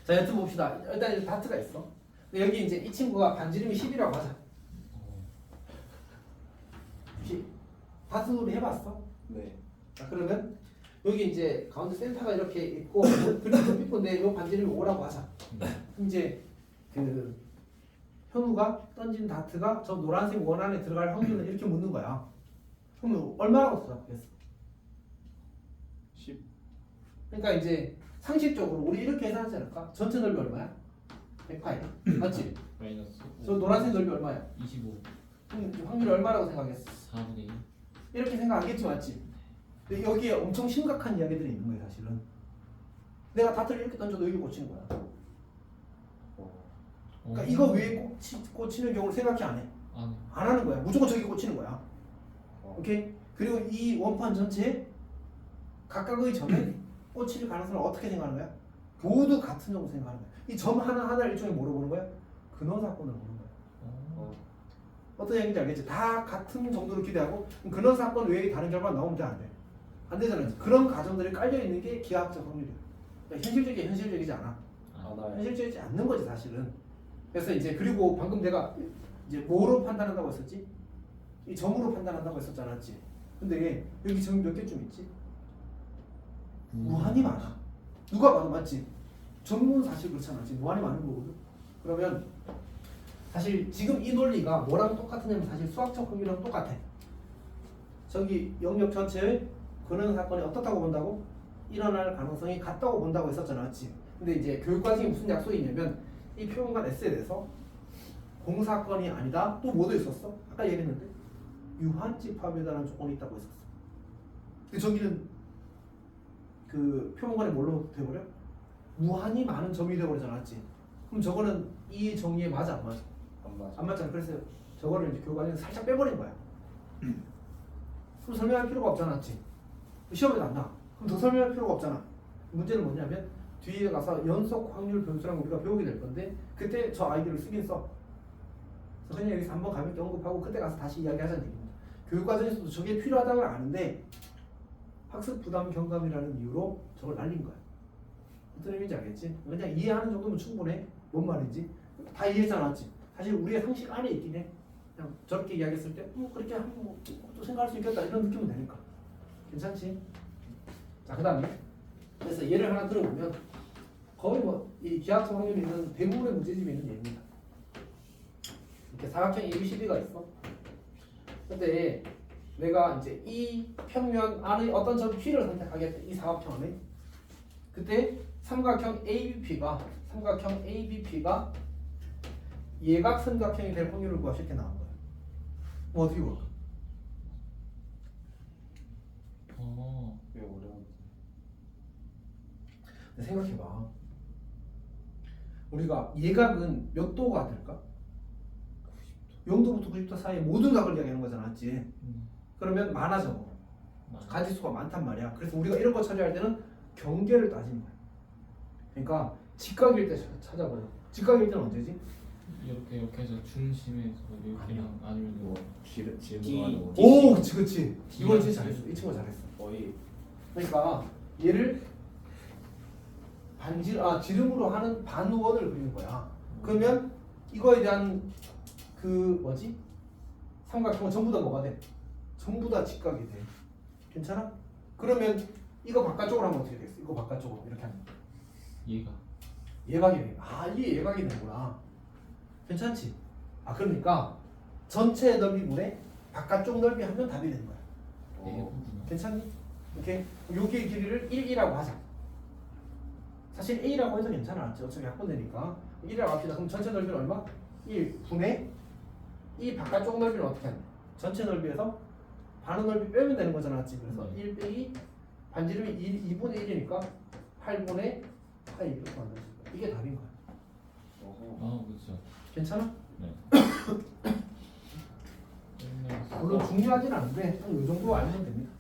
Speaker 1: 자 여튼 봅시다. 일단 이제 다트가 있어. 근데 여기 이제 이 친구가 반지름이 10이라고 하자. 혹시 다트를 해봤어?
Speaker 3: 네.
Speaker 1: 자 그러면 여기 이제 가운데 센터가 이렇게 있고 그리고 삐꼰데 요 반지름이 5라고 하자. 이제 그 현우가 던진 다트가 저 노란색 원 안에 들어갈 확률은 이렇게 묻는 거야. 그러면 얼마라고 생각했어?
Speaker 3: 10.
Speaker 1: 그러니까 이제 상식적으로 우리 이렇게 계산하지 않을까? 전체 넓이 얼마야? 100파이 맞지?
Speaker 4: 마이너스.
Speaker 1: 저 노란색 넓이 얼마야?
Speaker 4: 25.
Speaker 1: 그럼 확률이 얼마라고 생각했어?
Speaker 4: 4분의 1.
Speaker 1: 이렇게 생각하겠지 맞지? 근데 여기에 엄청 심각한 이야기들이 있는 거예요 사실은. 내가 다트를 이렇게 던져도 여기 꽂히는 거야. 그러니까 이거 위에 꽂히는 경우를 생각해 안 해? 안 하는 거야. 무조건 저기 꽂히는 거야. 오케이? 그리고 이 원판 전체에 각각의 점에 꽂힐 가능성을 어떻게 생각하는 거야? 모두 같은 정도 생각하는 거야. 이 점 하나하나를 일종의 뭐로 보는 거야? 근원 사건을 보는 거야. 어떤 얘기인지 알겠지? 다 같은 정도로 기대하고 그럼 근원 사건 외에 다른 결과가 나오면 돼? 안 돼? 안 되잖아요. 그런 가정들이 깔려있는 게 기하학적 확률이야. 그러니까 현실적이지 않아. 현실적이지 않는 거지 사실은. 그래서 이제 그리고 방금 내가 이제 뭐로 판단한다고 했었지? 이 점으로 판단한다고 했었잖아, 맞지? 근데 여기 점 몇 개쯤 있지? 무한히 많아. 누가 봐도 맞지? 점은 사실 그렇잖아, 지금 무한히 많은 거거든. 그러면 사실 지금 이 논리가 뭐랑 똑같으냐면 사실 수학적 확률이랑 똑같아. 저기 영역 전체의 근원 사건이 어떻다고 본다고? 일어날 가능성이 같다고 본다고 했었잖아, 맞지? 근데 이제 교육과정에 무슨 약속이 있냐면 이 표현관 S에 대해서 공사건이 아니다. 또 뭐도 있었어? 아까 얘기했는데 유한집합이라는 조건이 있다고 했었어. 근데 저기는 그 표본관이 뭘로 돼버려? 무한히 많은 점이 돼버리잖아, 맞지? 그럼 저거는 이 정의에 맞아, 안 맞아?
Speaker 3: 안 맞아.
Speaker 1: 안 맞잖아. 그래서 저거를 이제 교육과정에서 살짝 빼버린 거야. 그럼 설명할 필요가 없잖아, 맞지? 시험에도 안 나와. 그럼 더 설명할 필요가 없잖아. 문제는 뭐냐면 뒤에 가서 연속 확률 변수랑 우리가 배우게 될 건데 그때 저 아이디를 쓰긴 써. 그래서 그냥 여기서 한번 가볍게 언급하고 그때 가서 다시 이야기하자는 얘기입니다. 교육과정에서도 저게 필요하다는 걸 아는데 학습 부담 경감이라는 이유로 저걸 날린 거야. 어떤 의미인지 알겠지? 그냥 이해하는 정도면 충분해. 뭔 말인지 다 이해했잖아, 맞지? 사실 우리의 상식 안에 있긴 해. 그냥 저렇게 이야기했을 때 그렇게 하면 또 생각할 수 있겠다 이런 느낌은 되니까 괜찮지? 자, 그 다음에 그래서 예를 하나 들어보면 거의 뭐 이 기하학적 확률이 있는 대부분의 문제집이 있는 예입니다. 이렇게 사각형 ABCD가 있어. 근데 내가 이제 이 평면 안의 어떤 점 P를 선택하겠다. 이 사각형 안에 그때 삼각형 ABP가 예각삼각형이 될 확률을 구하실 이렇게 나온 거예요. 뭐 어떻게 볼까?
Speaker 3: 왜 어려운데?
Speaker 1: 근데 생각해봐. 우리가 예각은 몇 도가 될까? 0도부터 90도 사이에 모든 각을 이야기하는 거잖아, 맞지? 그러면 많아져. 가지수가 많단 말이야. 그래서 우리가 이런 거 처리할 때는 경계를 따지는 거야. 그러니까 직각일 때 찾아버려. 직각일 때는 언제지?
Speaker 4: 이렇게 해서 중심에서 이렇게랑 아니면
Speaker 2: 뭐 지름
Speaker 3: D.
Speaker 2: 하는 거.
Speaker 1: 오, 그치. 이건 진짜 잘했어. 이 친구가 잘했어.
Speaker 3: 거의
Speaker 1: 그러니까 얘를 지름으로 하는 반원을 그리는 거야. 그러면 이거에 대한 그 뭐지? 삼각형은 전부 다 뭐가 돼? 전부 다 직각이 돼. 괜찮아? 그러면 이거 바깥쪽으로 하면 어떻게 되겠어? 이거 바깥쪽으로 이렇게 하면
Speaker 4: 얘가
Speaker 1: 예각이 돼. 이게 예각이 되는구나. 괜찮지? 그러니까 전체 넓이분의 바깥쪽 넓이 하면 답이 되는 거야.
Speaker 4: 얘구나.
Speaker 1: 괜찮니? 이렇게 여기의 길이를 1이라고 하자. 사실 A라고 해도 괜찮아. 어차피 약분되니까 1이라고 합시다. 그럼 전체 넓이는 얼마? 1분의 이 바깥쪽 넓이는 어떻게 하냐? 전체 넓이에서 반응 넓이 빼면 되는 거잖아. 맞지? 그래서 1 빼기 반지름이 2분의 1이니까 8분의 파이 이렇게 만들어져. 이게 답인 거야.
Speaker 4: 그렇죠.
Speaker 1: 괜찮아?
Speaker 4: 네.
Speaker 1: 물론 중요하진 않은데 이 정도 알면 됩니다.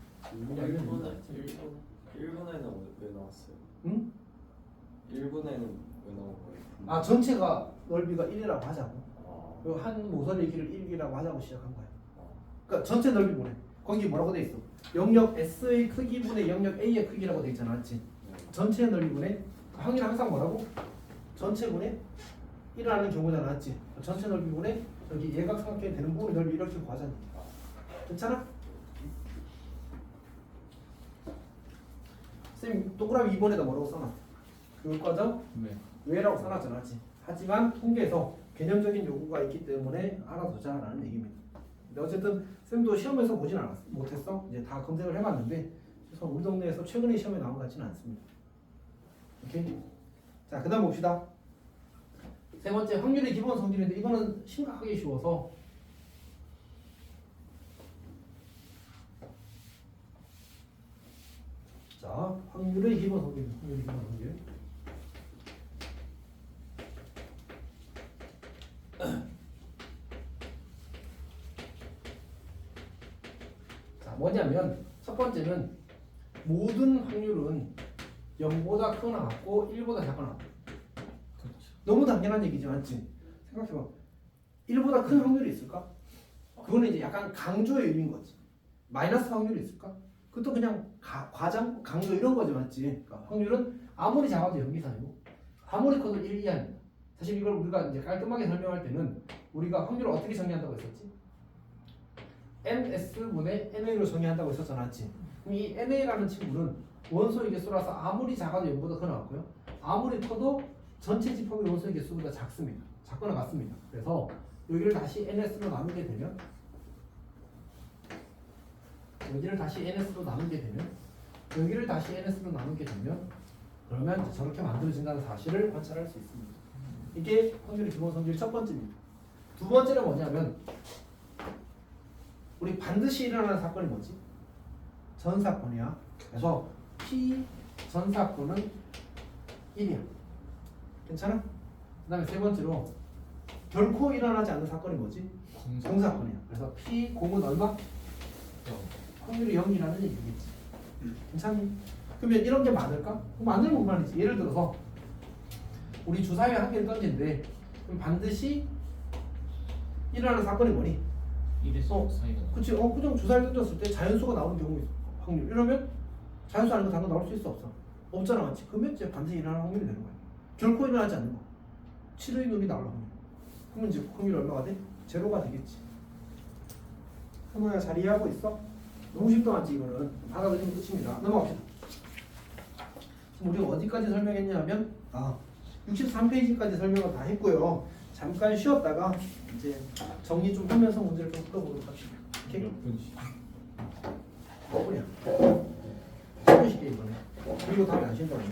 Speaker 3: 일본에는 왜 나왔어요?
Speaker 1: 응?
Speaker 3: 일본에는 왜 나온 거예요?
Speaker 1: 전체가 넓이가 1이라고 하자고.
Speaker 3: 아,
Speaker 1: 그리고 한 모서리의 길을 1이라고 하자고 시작한 거야. 그러니까 전체 넓이 보내. 거기 뭐라고 돼 있어? 영역 S의 크기분의 영역 A의 크기라고 돼 있잖아, 맞지? 전체 넓이분의 항이는 항상 뭐라고? 전체분의 1이라는 경우잖아, 맞지? 전체 넓이분의 여기 예각삼각형이 되는 부분의 넓이 이렇게 구하자는 거야. 괜찮아? 쌤 동그라미 2번에다 뭐라고 써놨어? 교육과정
Speaker 4: 네.
Speaker 1: 왜라고 써놨잖아, 맞지? 하지만 통계에서 개념적인 요구가 있기 때문에 알아두자라는 얘기입니다. 근데 어쨌든 쌤도 시험에서 보진 않았어, 못했어. 이제 다 검색을 해봤는데 그래서 우리 동네에서 최근에 시험에 나온 것 같지는 않습니다. 오케이. 자, 그다음 봅시다. 세 번째 확률의 기본 성질인데 이거는 심각하게 쉬워서 자, 확률의 기본 성질, 확률의 기본 성질. 자, 뭐냐면 첫 번째는 모든 확률은 0보다 크거나 같고 1보다 작거나 같고.
Speaker 4: 그렇죠.
Speaker 1: 너무 당연한 얘기지, 맞지? 생각해봐. 1보다 큰 확률이 있을까? 그거는 이제 약간 강조의 의미인 거지. 마이너스 확률이 있을까? 그것도 그냥 과장, 강조 이런 거지, 맞지? 그러니까 확률은 아무리 작아도 여기사이고 아무리 커도 1 이하입니다. 사실 이걸 우리가 이제 깔끔하게 설명할 때는 우리가 확률을 어떻게 정의한다고 했었지? NS분의 NA로 정의한다고 했었잖아, 맞지? 그럼 이 NA라는 친구는 원소의 개수라서 아무리 작아도 0보다 크거나 같고요. 아무리 커도 전체 집합의 원소의 개수보다 작습니다. 작거나 같습니다. 그래서 여기를 다시 NS로 나누게 되면 여기를 다시 NS로 나누게 되면 여기를 다시 NS로 나누게 되면 그러면 이제 저렇게 만들어진다는 사실을 관찰할 수 있습니다. 이게 확률의 기본 성질 첫 번째입니다. 두 번째는 뭐냐면 우리 반드시 일어나는 사건이 뭐지? 전사건이야. 그래서 P 전사건은 1이야. 괜찮아? 그 다음에 세 번째로 결코 일어나지 않는 사건이 뭐지? 공사건이야. 그래서 P 공은 얼마? 확률이 0이라는 얘기겠지. 괜찮니? 그러면 이런 게 많을까? 많으면 못 말이지. 예를 들어서 우리 주사위에 한 개를 던진데 그럼 반드시 일어나는 사건이 뭐니?
Speaker 4: 1에서 사이가 나.
Speaker 1: 그치? 그냥 주사위를 던졌을 때 자연수가 나오는 경우 있어. 확률. 이러면 자연수 아닌 거 당근 나올 수 있어, 없어? 없잖아, 맞지? 그러면 이제 반드시 일어나는 확률이 되는 거야. 결코 일어나지 않는 거. 7의 놈이 나올 확률. 그러면 이제 확률이 얼마가 돼? 제로가 되겠지. 현호야 잘 이해하고 있어? 너무 쉽다, 맞지? 이거는 받아들이면 끝입니다. 넘어갑시다. 지금 우리가 어디까지 설명했냐면 63페이지까지 설명을 다 했고요. 잠깐 쉬었다가 이제 정리 좀 하면서 문제를 좀 풀어보도록 합시다. 오케이?
Speaker 4: 몇 분씩?
Speaker 1: 뭐 그냥 10분 쉴게 이번에. 그리고 답이 안 쉰다고.